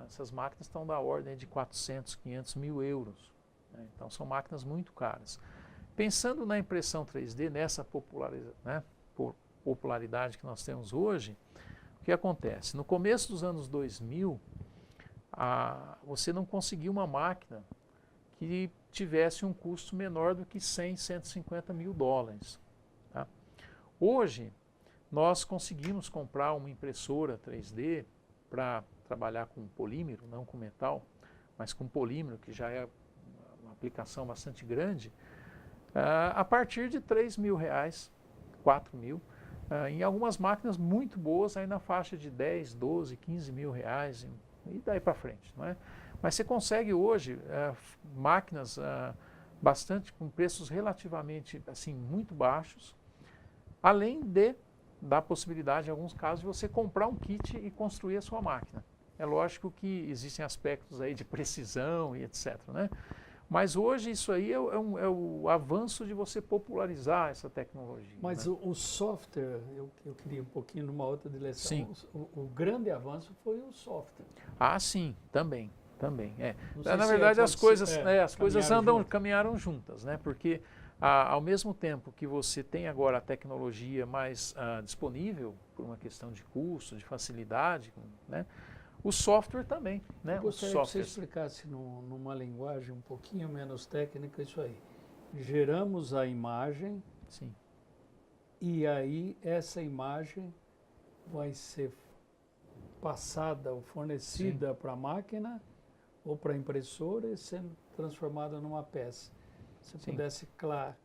essas máquinas estão da ordem de 400, 500 mil euros. Né? Então, são máquinas muito caras. Pensando na impressão 3D, nessa popularidade que nós temos hoje, o que acontece? No começo dos anos 2000, você não conseguia uma máquina que tivesse um custo menor do que 100, 150 mil dólares. Tá? Hoje, nós conseguimos comprar uma impressora 3D para trabalhar com polímero, não com metal, mas com polímero, que já é uma aplicação bastante grande, a partir de 3 mil reais, 4 mil, em algumas máquinas muito boas, aí na faixa de 10, 12, 15 mil reais, e daí para frente. Não é? Mas você consegue hoje máquinas com preços relativamente assim, muito baixos, além de dá a possibilidade, em alguns casos, de você comprar um kit e construir a sua máquina. É lógico que existem aspectos aí de precisão e etc., né? Mas hoje isso aí é o avanço de você popularizar essa tecnologia. Mas né? o software, eu queria um pouquinho numa outra direção. Sim. O grande avanço foi o software. Ah, sim, também. É. Não sei Na se verdade, pode as coisas, ser- as coisas caminharam caminharam juntas, né? Porque ao mesmo tempo que você tem agora a tecnologia mais disponível, por uma questão de custo, de facilidade, né? O software também, né? Eu Os gostaria que você softwares. explicasse numa linguagem um pouquinho menos técnica isso aí. Geramos a imagem Sim. e aí essa imagem vai ser passada ou fornecida para a máquina ou para a impressora e sendo transformada numa peça. Se Sim. pudesse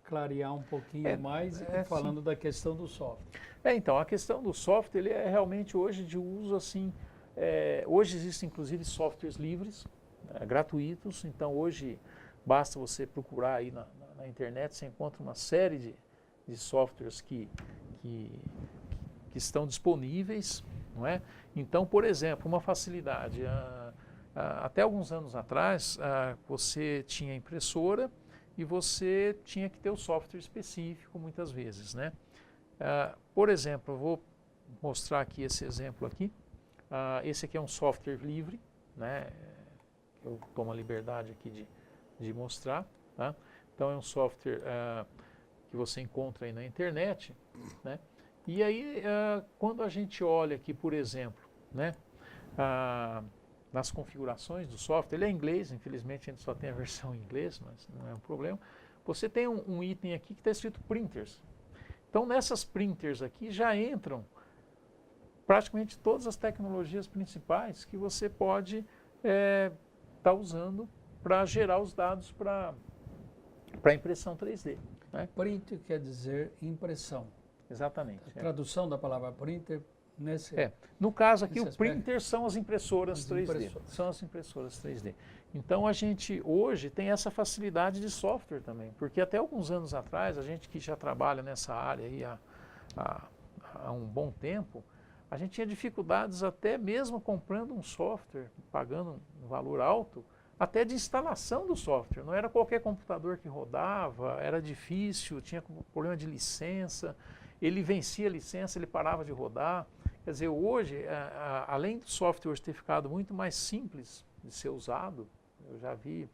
clarear um pouquinho mais falando da questão do software. Então, a questão do software, ele é realmente hoje de uso assim, hoje existem inclusive softwares livres, gratuitos, então hoje basta você procurar aí na internet, você encontra uma série de softwares que estão disponíveis, não é? Então, por exemplo, uma facilidade, até alguns anos atrás, você tinha impressora e você tinha que ter o software específico muitas vezes, né? Por exemplo, eu vou mostrar aqui esse exemplo aqui. Esse aqui é um software livre, né? Eu tomo a liberdade aqui de mostrar, tá? Então é um software que você encontra aí na internet, né? E aí, quando a gente olha aqui, por exemplo, né? Nas configurações do software, ele é em inglês, infelizmente a gente só tem a versão em inglês, mas não é um problema. Você tem um item aqui que está escrito printers. Então nessas printers aqui já entram praticamente todas as tecnologias principais que você pode estar usando para gerar os dados para impressão 3D. Né? Print quer dizer impressão. Exatamente. A tradução da palavra printer nesse... No caso aqui, nesse o printer são as impressoras 3D. São as impressoras 3D. Então a gente hoje tem essa facilidade de software também, porque até alguns anos atrás, a gente que já trabalha nessa área aí há um bom tempo, a gente tinha dificuldades até mesmo comprando um software, pagando um valor alto, até de instalação do software. Não era qualquer computador que rodava, era difícil, tinha problema de licença, ele vencia a licença, ele parava de rodar. Quer dizer, hoje, além do software hoje ter ficado muito mais simples de ser usado, eu já vi,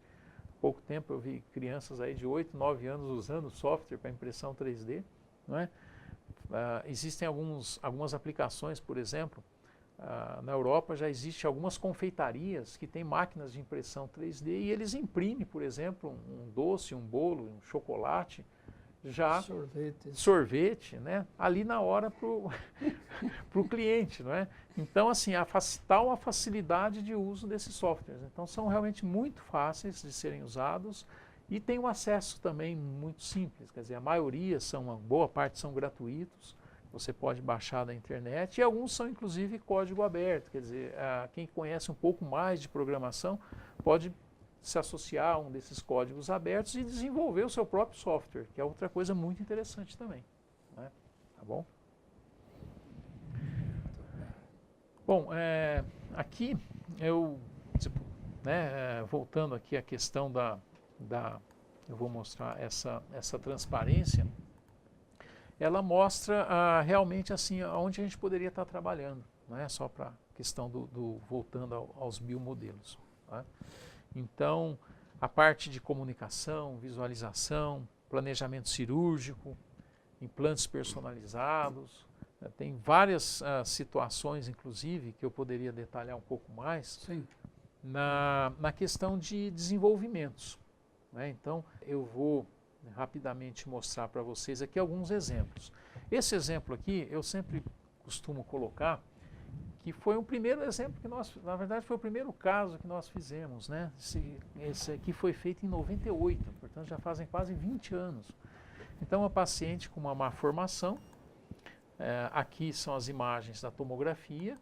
há pouco tempo eu vi crianças aí de 8, 9 anos usando software para impressão 3D, não é? Existem algumas aplicações, por exemplo, na Europa já existem algumas confeitarias que têm máquinas de impressão 3D e eles imprimem, por exemplo, um doce, um bolo, um chocolate, já sorvete, né, ali na hora para o cliente, não é? Então, assim, tal a facilidade de uso desses softwares. Então, são realmente muito fáceis de serem usados e tem um acesso também muito simples. Quer dizer, a maioria uma boa parte são gratuitos, você pode baixar da internet e alguns são, inclusive, código aberto. Quer dizer, quem conhece um pouco mais de programação pode se associar a um desses códigos abertos e desenvolver o seu próprio software, que é outra coisa muito interessante também. Né? Tá bom? Bom, aqui eu, voltando aqui à questão eu vou mostrar essa transparência, ela mostra realmente assim onde a gente poderia estar trabalhando, não é só para a questão voltando aos biomodelos. Tá? Então, a parte de comunicação, visualização, planejamento cirúrgico, implantes personalizados, tem várias situações, inclusive, que eu poderia detalhar um pouco mais na questão de desenvolvimentos. Né? Então, eu vou rapidamente mostrar para vocês aqui alguns exemplos. Esse exemplo aqui, eu sempre costumo colocar que foi o primeiro exemplo que na verdade foi o primeiro caso que nós fizemos, né? Esse aqui foi feito em 98, portanto já fazem quase 20 anos. Então, uma paciente com uma má formação, aqui são as imagens da tomografia,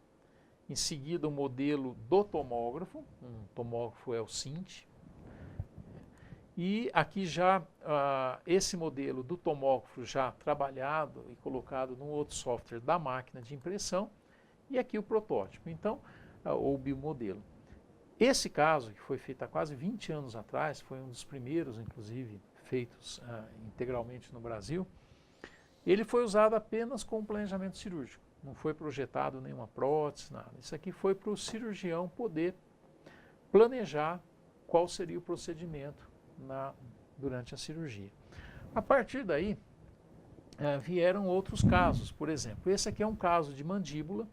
em seguida o modelo do tomógrafo, um tomógrafo Elsint, E aqui já esse modelo do tomógrafo já trabalhado e colocado num outro software da máquina de impressão, e aqui o protótipo, então, ou biomodelo. Esse caso, que foi feito há quase 20 anos atrás, foi um dos primeiros, inclusive, feitos integralmente no Brasil, ele foi usado apenas com planejamento cirúrgico. Não foi projetado nenhuma prótese, nada. Isso aqui foi para o cirurgião poder planejar qual seria o procedimento durante a cirurgia. A partir daí, vieram outros casos. Por exemplo, esse aqui é um caso de mandíbula,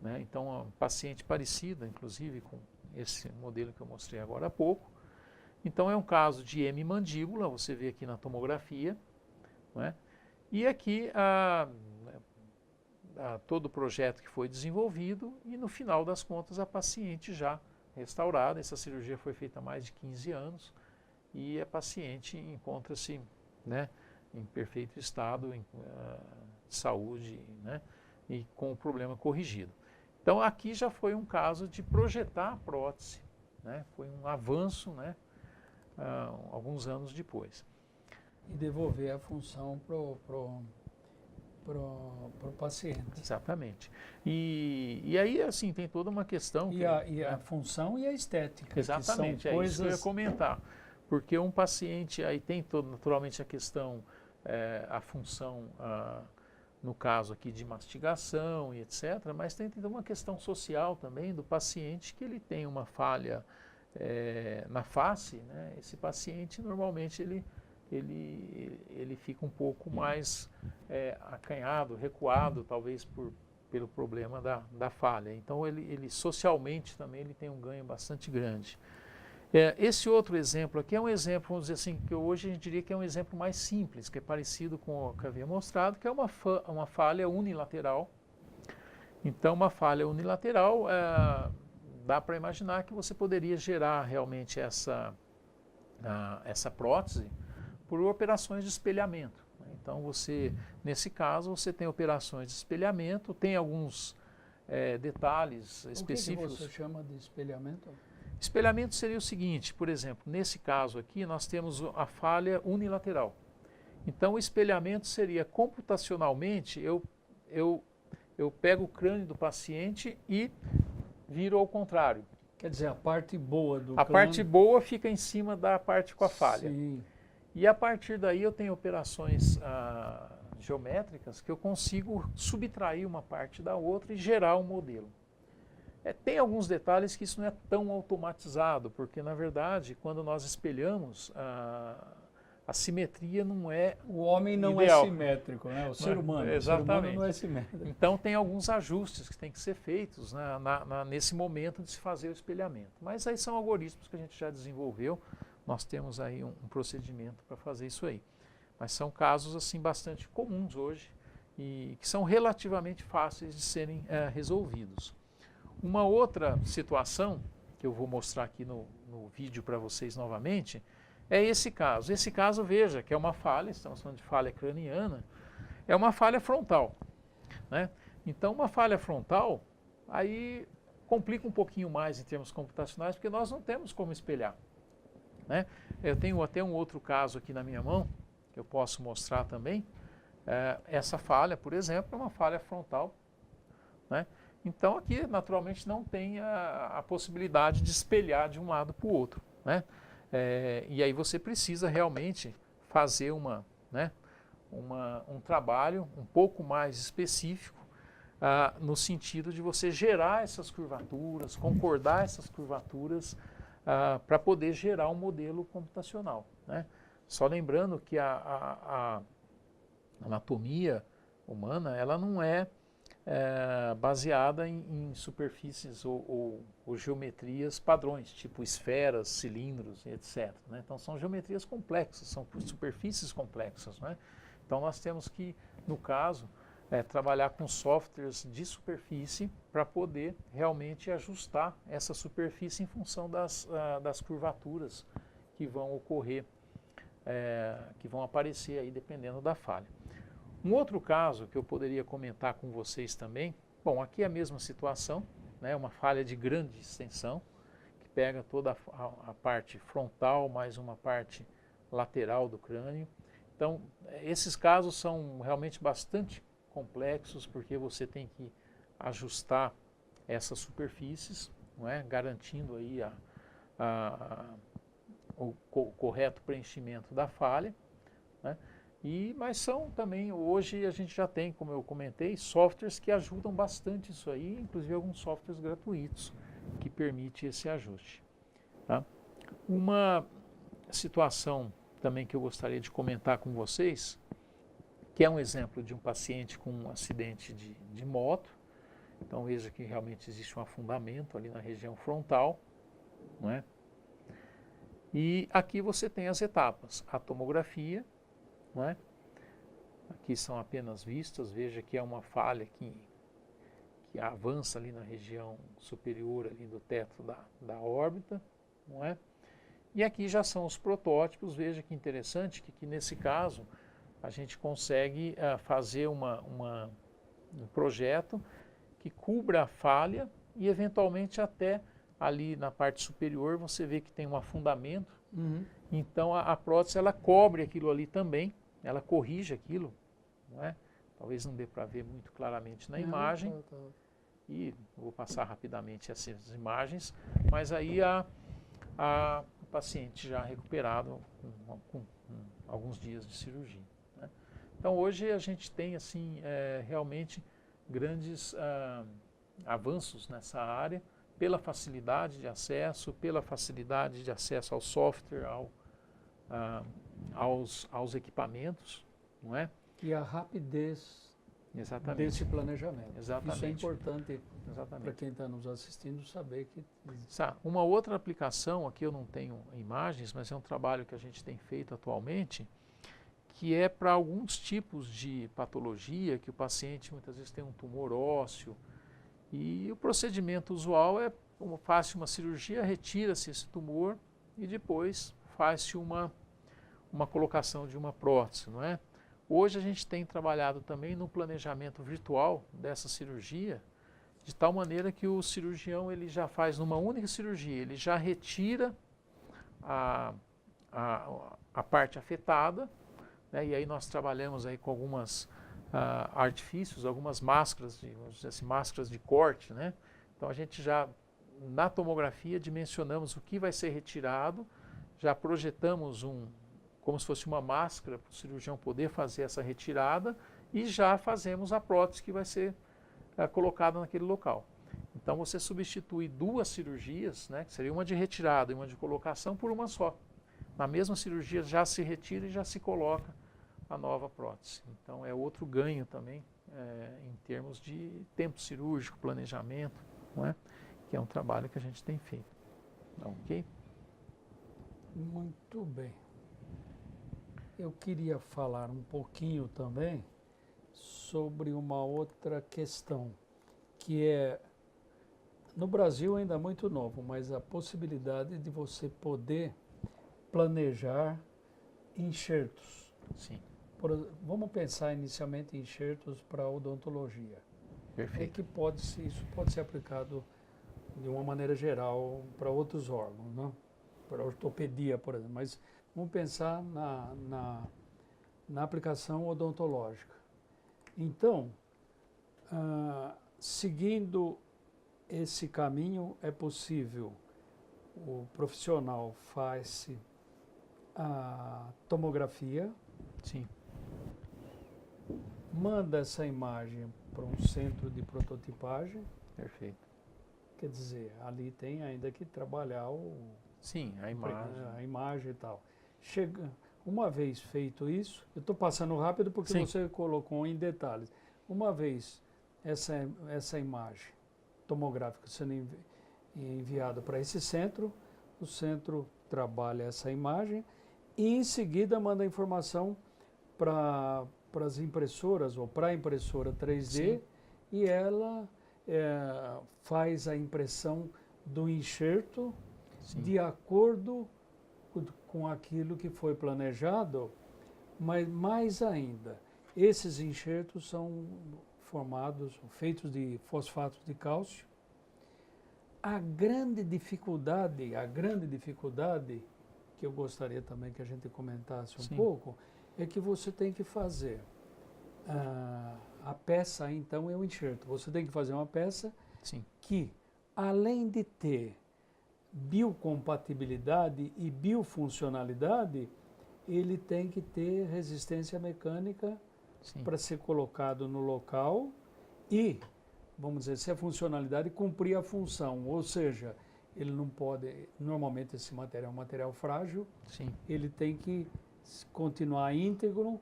né? Então, uma paciente parecida, inclusive, com esse modelo que eu mostrei agora há pouco. Então, é um caso de hemimandíbula, você vê aqui na tomografia, né? E aqui todo o projeto que foi desenvolvido e, no final das contas, a paciente já restaurada. Essa cirurgia foi feita há mais de 15 anos e a paciente encontra-se, né, em perfeito estado de saúde, né, e com o problema corrigido. Então, aqui já foi um caso de projetar a prótese, né, foi um avanço, né, alguns anos depois. E devolver a função pro paciente. Exatamente. E aí, assim, tem toda uma questão... E a função e a estética. Exatamente, que são coisas... isso que eu ia comentar. Porque um paciente, aí tem naturalmente a questão, a função, no caso aqui de mastigação e etc., mas tem uma questão social também do paciente, que ele tem uma falha na face, né? Esse paciente, normalmente, ele fica um pouco mais acanhado, recuado, talvez pelo problema da falha. Então, ele socialmente também ele tem um ganho bastante grande. Esse outro exemplo aqui é um exemplo, vamos dizer assim, que hoje a gente diria que é um exemplo mais simples, que é parecido com o que eu havia mostrado, que é uma falha unilateral. Então, uma falha unilateral, dá para imaginar que você poderia gerar realmente essa prótese por operações de espelhamento. Então, nesse caso, você tem operações de espelhamento, tem alguns detalhes específicos. O que você chama de espelhamento? Espelhamento seria o seguinte, por exemplo, nesse caso aqui, nós temos a falha unilateral. Então, o espelhamento seria, computacionalmente, eu pego o crânio do paciente e viro ao contrário. Quer dizer, a parte boa do crânio... parte boa fica em cima da parte com a falha. Sim. E a partir daí eu tenho operações geométricas que eu consigo subtrair uma parte da outra e gerar um modelo. Tem alguns detalhes que isso não é tão automatizado, porque, na verdade, quando nós espelhamos, a simetria não é o homem não ideal. É simétrico, né? O ser humano. Exatamente. O ser humano não é simétrico. Então, tem alguns ajustes que têm que ser feitos nesse momento de se fazer o espelhamento. Mas aí são algoritmos que a gente já desenvolveu, nós temos aí um procedimento para fazer isso aí. Mas são casos assim bastante comuns hoje e que são relativamente fáceis de serem resolvidos. Uma outra situação, que eu vou mostrar aqui no vídeo para vocês novamente, é esse caso. Esse caso, veja, que é uma falha, estamos falando de falha craniana, é uma falha frontal, né? Então, uma falha frontal, aí complica um pouquinho mais em termos computacionais, porque nós não temos como espelhar, né? Eu tenho até um outro caso aqui na minha mão, que eu posso mostrar também. Essa falha, por exemplo, é uma falha frontal, né? Então, aqui, naturalmente, não tem a possibilidade de espelhar de um lado para o outro, né? E aí você precisa realmente fazer um trabalho um pouco mais específico, no sentido de você gerar essas curvaturas, concordar essas curvaturas, para poder gerar um modelo computacional, né? Só lembrando que a anatomia humana, ela não é baseada em superfícies ou geometrias padrões, tipo esferas, cilindros, etc., né? Então, são geometrias complexas, são superfícies complexas, né? Então, nós temos que, no caso, trabalhar com softwares de superfície para poder realmente ajustar essa superfície em função das curvaturas que vão ocorrer, que vão aparecer aí dependendo da falha. Um outro caso que eu poderia comentar com vocês também, bom, aqui é a mesma situação, né, uma falha de grande extensão, que pega toda a parte frontal, mais uma parte lateral do crânio. Então, esses casos são realmente bastante complexos, porque você tem que ajustar essas superfícies, não é? Garantindo aí o correto preenchimento da falha, né? Mas são também, hoje a gente já tem, como eu comentei, softwares que ajudam bastante isso aí, inclusive alguns softwares gratuitos que permitem esse ajuste. Tá? Uma situação também que eu gostaria de comentar com vocês, que é um exemplo de um paciente com um acidente de moto. Então veja que realmente existe um afundamento ali na região frontal, não é? E aqui você tem as etapas, a tomografia, não é? Aqui são apenas vistas, veja que é uma falha que avança ali na região superior ali do teto da órbita, não é? E aqui já são os protótipos, veja que interessante que nesse caso a gente consegue fazer um projeto que cubra a falha e eventualmente até ali na parte superior você vê que tem um afundamento. Uhum. Então a prótese ela cobre aquilo ali também, ela corrige aquilo, não é? Talvez não dê para ver muito claramente na imagem, e vou passar rapidamente essas imagens, mas aí o paciente já recuperado com alguns dias de cirurgia, né? Então hoje a gente tem assim realmente grandes avanços nessa área, pela facilidade de acesso, ao software, aos equipamentos, não é? E a rapidez Exatamente. desse planejamento. Exatamente. Isso é importante Exatamente. para quem está nos assistindo saber que... Uma outra aplicação, aqui eu não tenho imagens, mas é um trabalho que a gente tem feito atualmente, que é para alguns tipos de patologia, que o paciente muitas vezes tem um tumor ósseo, e o procedimento usual é faz-se uma cirurgia, retira-se esse tumor e depois faz-se uma colocação de uma prótese, não é? Hoje a gente tem trabalhado também no planejamento virtual dessa cirurgia, de tal maneira que o cirurgião ele já faz numa única cirurgia, ele já retira a parte afetada, né? E aí nós trabalhamos aí com algumas artifícios, algumas máscaras, vamos dizer assim, máscaras de corte, né? Então a gente já na tomografia dimensionamos o que vai ser retirado, já projetamos como se fosse uma máscara para o cirurgião poder fazer essa retirada e já fazemos a prótese que vai ser colocada naquele local. Então você substitui duas cirurgias, né, que seria uma de retirada e uma de colocação, por uma só. Na mesma cirurgia já se retira e já se coloca a nova prótese. Então é outro ganho também em termos de tempo cirúrgico, planejamento, não é? Que é um trabalho que a gente tem feito. Ok? Muito bem. Eu queria falar um pouquinho também sobre uma outra questão, que é, no Brasil ainda é muito novo, mas a possibilidade de você poder planejar enxertos. Sim. Vamos pensar inicialmente em enxertos para odontologia. Perfeito. Isso pode ser aplicado de uma maneira geral para outros órgãos, não? Para ortopedia, por exemplo, mas vamos pensar na aplicação odontológica. Então, seguindo esse caminho, é possível, o profissional faz a tomografia, sim, manda essa imagem para um centro de prototipagem. Perfeito. Quer dizer, ali tem ainda que trabalhar sim, a imagem e tal. Uma vez feito isso, eu estou passando rápido porque sim, você colocou em detalhes. Uma vez essa imagem tomográfica sendo enviada para esse centro, o centro trabalha essa imagem e em seguida manda a informação para as impressoras ou para a impressora 3D, sim, e ela faz a impressão do enxerto, sim, de acordo com aquilo que foi planejado, mas mais ainda, esses enxertos são feitos de fosfatos de cálcio, a grande dificuldade que eu gostaria também que a gente comentasse um pouco, é que você tem que fazer a peça, então, é o enxerto. Você tem que fazer uma peça que, além de ter biocompatibilidade e biofuncionalidade, ele tem que ter resistência mecânica para ser colocado no local e, vamos dizer, se a funcionalidade cumprir a função, ou seja, ele não pode, normalmente esse material é um material frágil, ele tem que continuar íntegro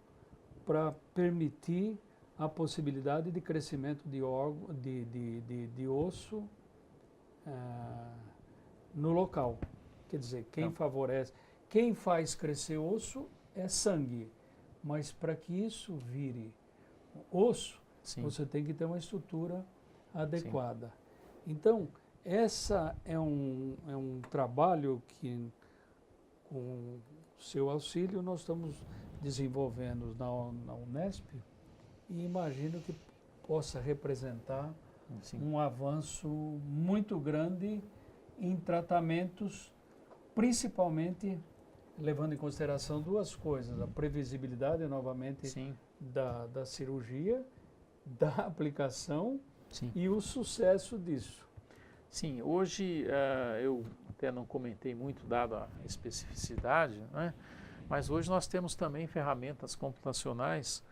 para permitir a possibilidade de crescimento de órgão, de osso no local. Quer dizer, quem faz crescer osso é sangue, mas para que isso vire osso, você tem que ter uma estrutura adequada. Então, essa é um trabalho que, com o seu auxílio, nós estamos desenvolvendo na Unesp e imagino que possa representar um avanço muito grande em tratamentos, principalmente levando em consideração duas coisas: a previsibilidade, novamente, da cirurgia, da aplicação e o sucesso disso. Sim, hoje eu até não comentei muito, dado a especificidade, né? Mas hoje nós temos também ferramentas computacionais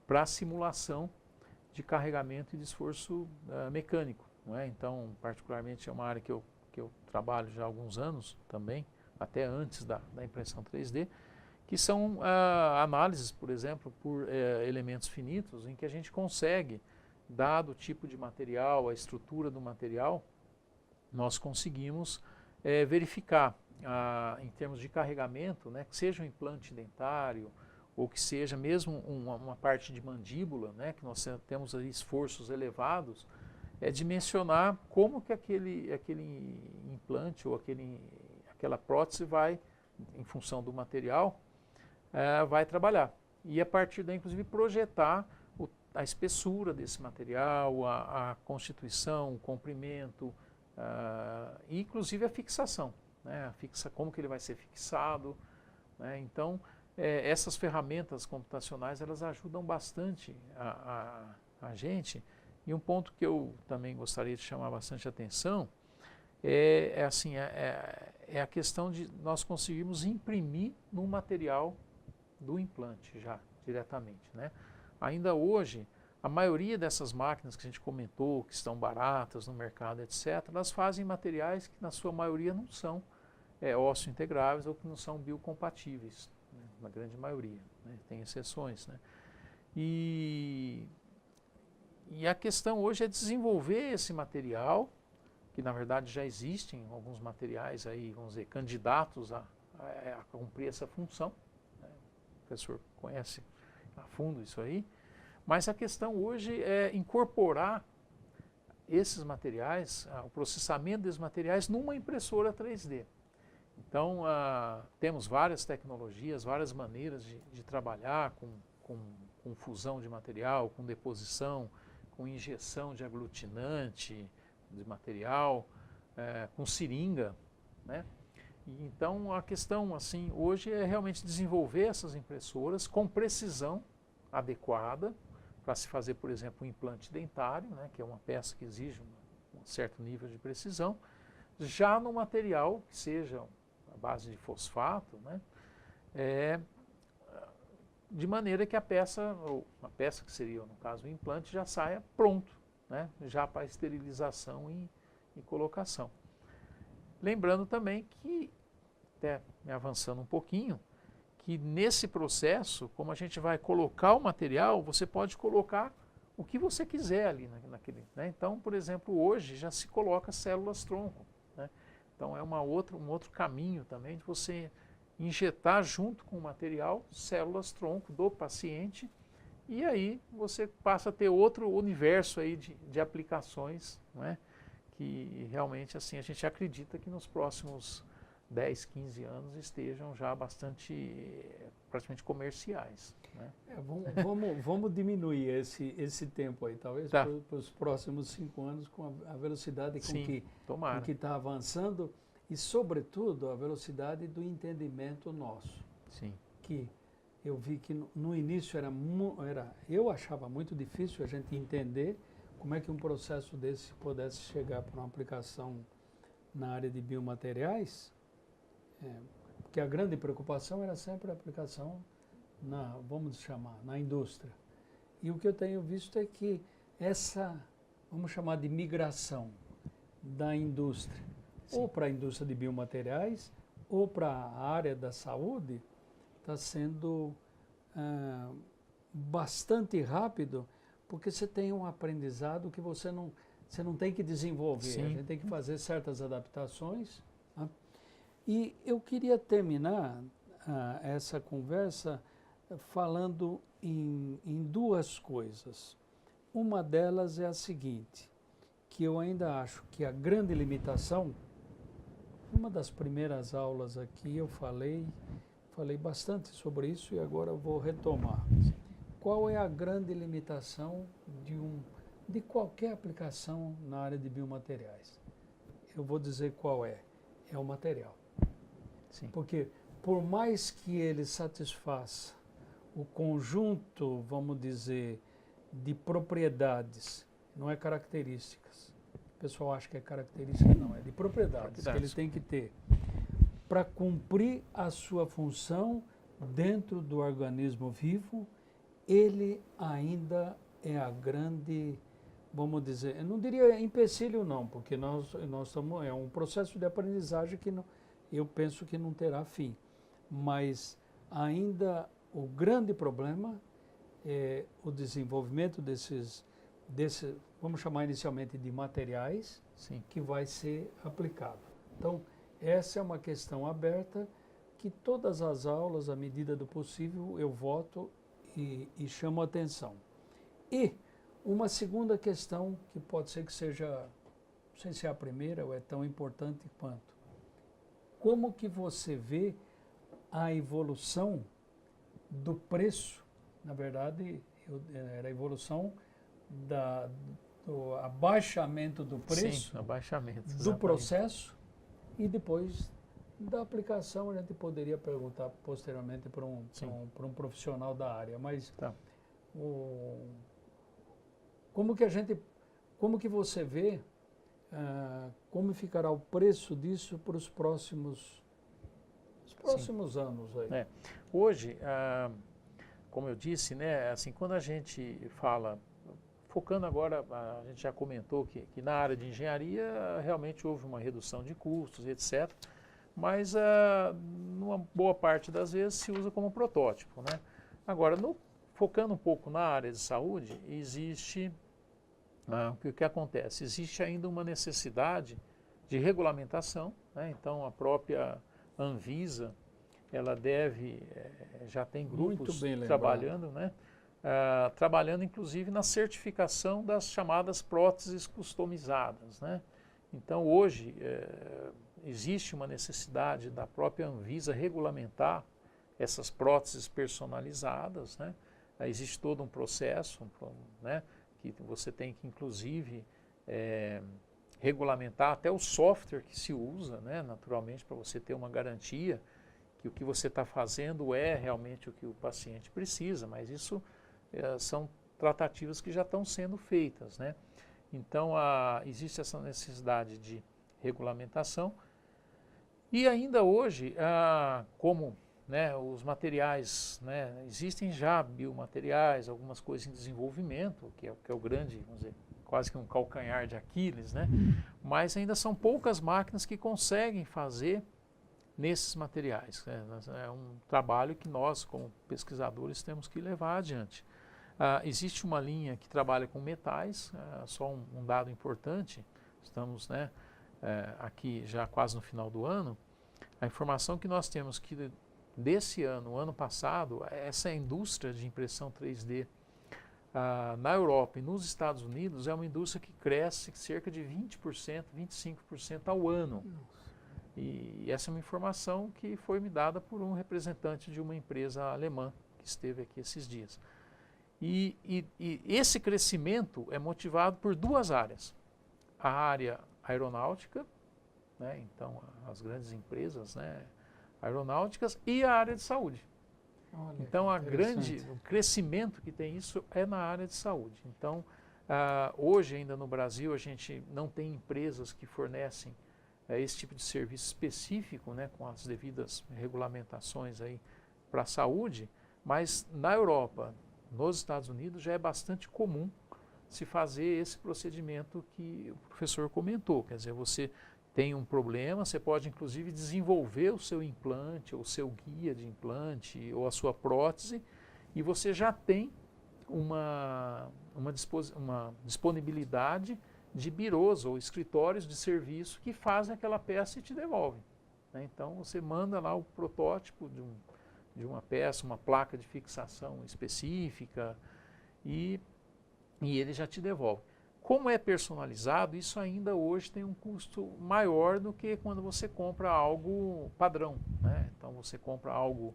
para simulação de carregamento e de esforço mecânico, não é? Então, particularmente, é uma área que eu trabalho já há alguns anos também, até antes da impressão 3D, que são análises, por exemplo, por elementos finitos, em que a gente consegue, dado o tipo de material, a estrutura do material, nós conseguimos verificar, em termos de carregamento, né, que seja um implante dentário, ou que seja mesmo uma parte de mandíbula, né, que nós temos ali esforços elevados, dimensionar como que aquele implante ou aquela prótese vai, em função do material, vai trabalhar. E a partir daí, inclusive, projetar a espessura desse material, a constituição, o comprimento, e inclusive a fixação, né? Como que ele vai ser fixado, né? Então, essas ferramentas computacionais, elas ajudam bastante a gente. E um ponto que eu também gostaria de chamar bastante atenção é a questão de nós conseguirmos imprimir no material do implante já diretamente, né? Ainda hoje, a maioria dessas máquinas que a gente comentou, que estão baratas no mercado, etc., elas fazem materiais que na sua maioria não são ósseo integráveis ou que não são biocompatíveis, né? Na grande maioria, né? Tem exceções, né? E a questão hoje é desenvolver esse material, que na verdade já existem alguns materiais aí, vamos dizer, candidatos a cumprir essa função, né? O professor conhece a fundo isso aí, mas a questão hoje é incorporar esses materiais, o processamento desses materiais numa impressora 3D. Então, temos várias tecnologias, várias maneiras de trabalhar com fusão de material, com deposição, com injeção de aglutinante de material, com seringa, né? E então a questão assim hoje é realmente desenvolver essas impressoras com precisão adequada para se fazer, por exemplo, um implante dentário, né, que é uma peça que exige um certo nível de precisão, já no material que seja a base de fosfato, né, de maneira que a peça, ou a peça que seria, no caso, o implante, já saia pronto, né, já para esterilização e colocação. Lembrando também que, até me avançando um pouquinho, que nesse processo, como a gente vai colocar o material, você pode colocar o que você quiser ali naquele, né? Então, por exemplo, hoje já se coloca células-tronco, né? Então é um outro caminho também de você injetar junto com o material células-tronco do paciente, e aí você passa a ter outro universo aí de aplicações, né? Que realmente assim a gente acredita que nos próximos 10, 15 anos estejam já bastante, praticamente comerciais, né? Vamos diminuir esse tempo aí, talvez Tá. para os próximos 5 anos, com a velocidade Sim, com tomara. que está avançando e, sobretudo, a velocidade do entendimento nosso. Sim. Que eu vi que no início eu achava muito difícil a gente entender como é que um processo desse pudesse chegar para uma aplicação na área de biomateriais, porque a grande preocupação era sempre a aplicação vamos chamar, na indústria. E o que eu tenho visto é que vamos chamar de migração da indústria, sim, ou para a indústria de biomateriais, ou para a área da saúde, está sendo bastante rápido, porque você tem um aprendizado que você não tem que desenvolver, sim, a gente tem que fazer certas adaptações. Né? E eu queria terminar essa conversa falando em duas coisas. Uma delas é a seguinte, que eu ainda acho que a grande limitação, uma das primeiras aulas aqui eu falei bastante sobre isso e agora eu vou retomar. Qual é a grande limitação de qualquer aplicação na área de biomateriais? Eu vou dizer qual é. É o material. Sim. Porque por mais que ele satisfaça o conjunto, vamos dizer, de propriedades, não é características. O pessoal acha que é característica, não, é de propriedades que ele tem que ter para cumprir a sua função dentro do organismo vivo. Ele ainda é a grande, vamos dizer, eu não diria empecilho não, porque nós estamos, é um processo de aprendizagem que eu penso que não terá fim, mas ainda o grande problema é o desenvolvimento desses vamos chamar inicialmente de materiais, sim, que vai ser aplicado. Então, essa é uma questão aberta que todas as aulas, à medida do possível, eu voto e chamo a atenção. E uma segunda questão, que pode ser que seja, não sei se é a primeira ou é tão importante quanto, como que você vê a evolução do preço, na verdade, era a evolução do abaixamento do preço, sim, abaixamento, do processo e depois da aplicação. A gente poderia perguntar posteriormente para um profissional da área, mas tá, como que você vê como ficará o preço disso para os próximos anos aí? Hoje, como eu disse, né, assim, quando a gente fala, focando agora, a gente já comentou que na área de engenharia realmente houve uma redução de custos, etc., mas numa boa parte das vezes se usa como protótipo, né? Agora, focando um pouco na área de saúde, existe, o que acontece? Existe ainda uma necessidade de regulamentação, né? Então a própria Anvisa, ela já tem grupos trabalhando, né? Trabalhando inclusive na certificação das chamadas próteses customizadas, né? Então hoje existe uma necessidade da própria Anvisa regulamentar essas próteses personalizadas, né? Existe todo um processo, né, que você tem que inclusive regulamentar até o software que se usa, né, naturalmente, para você ter uma garantia que o que você está fazendo é realmente o que o paciente precisa, mas isso são tratativas que já estão sendo feitas, né? Então existe essa necessidade de regulamentação e ainda hoje, como, né, os materiais, né, existem já biomateriais, algumas coisas em desenvolvimento, que é o grande, vamos dizer, quase que um calcanhar de Aquiles, né? Mas ainda são poucas máquinas que conseguem fazer nesses materiais, né? É um trabalho que nós, como pesquisadores, temos que levar adiante. Existe uma linha que trabalha com metais, só um dado importante, estamos, né, aqui já quase no final do ano, a informação que nós temos que desse ano, ano passado, essa indústria de impressão 3D na Europa e nos Estados Unidos é uma indústria que cresce cerca de 20%, 25% ao ano. E essa é uma informação que foi me dada por um representante de uma empresa alemã que esteve aqui esses dias. E esse crescimento é motivado por duas áreas. A área aeronáutica, né, então as grandes empresas, né, aeronáuticas, e a área de saúde. Olha, Então o crescimento que tem isso é na área de saúde. Então hoje ainda no Brasil a gente não tem empresas que fornecem esse tipo de serviço específico, né, com as devidas regulamentações aí para a saúde, mas na Europa, nos Estados Unidos já é bastante comum se fazer esse procedimento que o professor comentou. Quer dizer, você tem um problema, você pode inclusive desenvolver o seu implante, ou o seu guia de implante, ou a sua prótese, e você já tem uma disponibilidade de birôs ou escritórios de serviço que fazem aquela peça e te devolvem, né? Então você manda lá o protótipo de uma peça, uma placa de fixação específica e ele já te devolve. Como é personalizado, isso ainda hoje tem um custo maior do que quando você compra algo padrão, né? Então você compra algo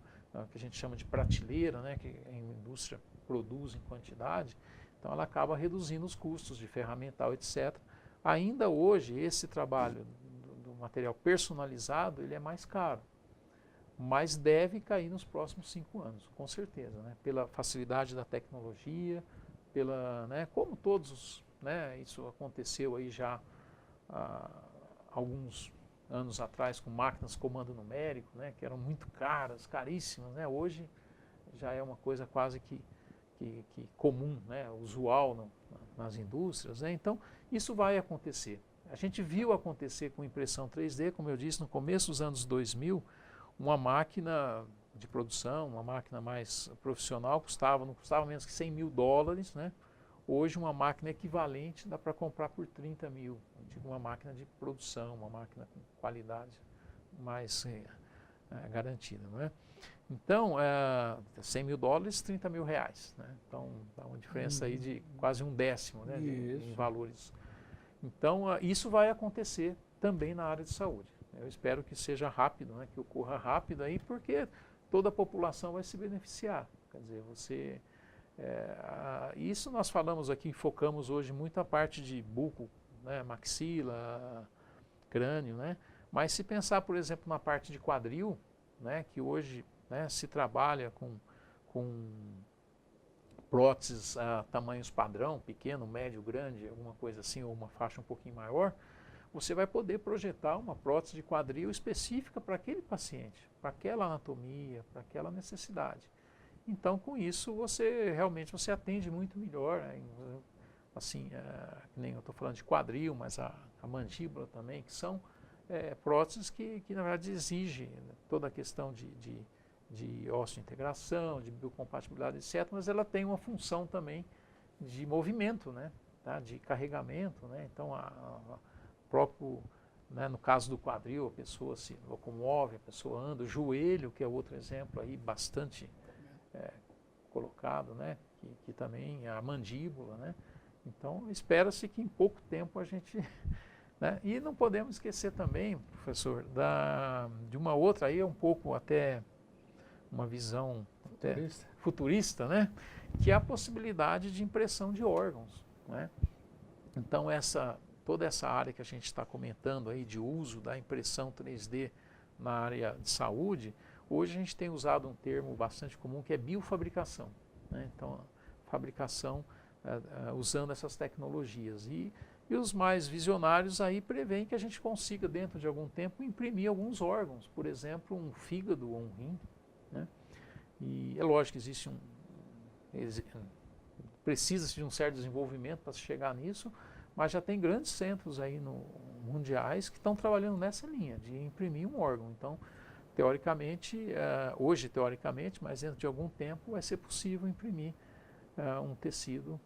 que a gente chama de prateleira, né, que a indústria produz em quantidade, então ela acaba reduzindo os custos de ferramental, etc. Ainda hoje, esse trabalho do material personalizado, ele é mais caro, mas deve cair nos próximos 5 anos, com certeza, né? Pela facilidade da tecnologia, né, como todos, né, isso aconteceu aí já há alguns anos atrás com máquinas comando numérico, né, que eram muito caras, caríssimas, né? Hoje já é uma coisa quase que comum, né, usual nas indústrias, né? Então isso vai acontecer. A gente viu acontecer com impressão 3D, como eu disse, no começo dos anos 2000, uma máquina de produção, uma máquina mais profissional, não custava menos que $100.000, né? Hoje uma máquina equivalente dá para comprar por 30 mil, uma máquina de produção, uma máquina com qualidade mais garantida, não é? Então, $100.000, $30.000, né? Então dá uma diferença aí de quase 1/10, né, em valores. Então isso vai acontecer também na área de saúde. Eu espero que seja rápido, né, que ocorra rápido aí, porque toda a população vai se beneficiar. Quer dizer, isso nós falamos aqui, focamos hoje muito a parte de buco, né, maxila, crânio, né? Mas se pensar, por exemplo, na parte de quadril, né, que hoje, né, se trabalha com próteses a tamanhos padrão, pequeno, médio, grande, alguma coisa assim, ou uma faixa um pouquinho maior, você vai poder projetar uma prótese de quadril específica para aquele paciente, para aquela anatomia, para aquela necessidade. Então, com isso, você atende muito melhor, né? Assim, que nem eu estou falando de quadril, mas a mandíbula também, que são próteses que, na verdade, exigem toda a questão de osteointegração, de biocompatibilidade, etc., mas ela tem uma função também de movimento, né? Tá? De carregamento, né? Então, próprio, né, no caso do quadril, a pessoa se locomove, a pessoa anda, o joelho, que é outro exemplo aí bastante colocado, né, que também a mandíbula, né? Então espera-se que em pouco tempo a gente, né, e não podemos esquecer também, professor, de uma outra aí, é um pouco até uma visão futurista, né, que é a possibilidade de impressão de órgãos, né? Então toda essa área que a gente está comentando aí de uso da impressão 3D na área de saúde, hoje a gente tem usado um termo bastante comum que é biofabricação, né? Então, fabricação usando essas tecnologias. E os mais visionários aí preveem que a gente consiga, dentro de algum tempo, imprimir alguns órgãos, por exemplo, um fígado ou um rim, né? E é lógico que precisa-se de um certo desenvolvimento para se chegar nisso, mas já tem grandes centros aí mundiais que estão trabalhando nessa linha, de imprimir um órgão. Então, hoje teoricamente, mas dentro de algum tempo vai ser possível imprimir um tecido,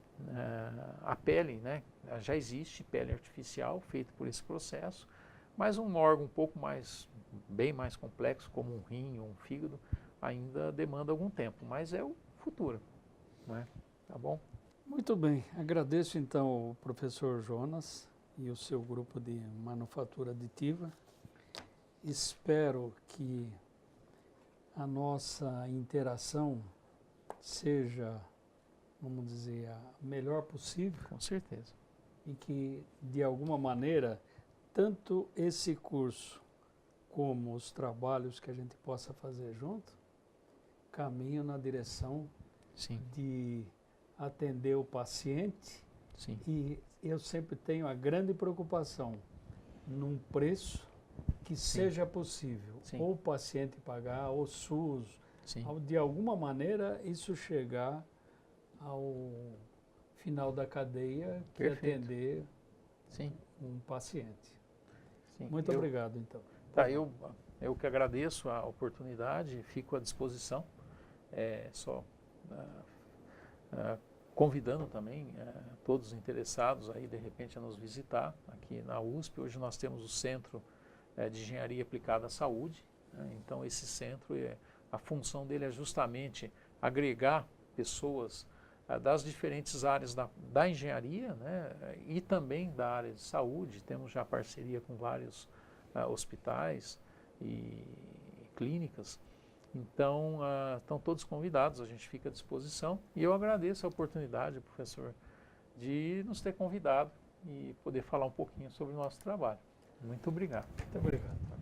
a pele, né? Já existe pele artificial feita por esse processo, mas um órgão bem mais complexo, como um rim ou um fígado, ainda demanda algum tempo, mas é o futuro, né? Tá bom? Muito bem, agradeço então ao professor Jonas e o seu grupo de manufatura aditiva espero que a nossa interação seja, vamos dizer, a melhor possível Com certeza. e que, de alguma maneira, tanto esse curso como os trabalhos que a gente possa fazer junto caminham na direção Sim, de atender o paciente. sim, E eu sempre tenho a grande preocupação num preço que seja possível, Sim. ou o paciente pagar, ou SUS, sim. de alguma maneira isso chegar ao final da cadeia, que é Perfeito. atender Sim, um paciente. sim. Muito obrigado, então. Tá, eu que agradeço a oportunidade, fico à disposição. Só convidando também todos os interessados aí, de repente, a nos visitar aqui na USP. Hoje nós temos o Centro de Engenharia Aplicada à Saúde, né? Então, esse centro, a função dele é justamente agregar pessoas das diferentes áreas da engenharia, né? E também da área de saúde. Temos já parceria com vários hospitais e clínicas. Então, estão todos convidados, a gente fica à disposição. E eu agradeço a oportunidade, professor, de nos ter convidado e poder falar um pouquinho sobre o nosso trabalho. Muito obrigado. Muito obrigado.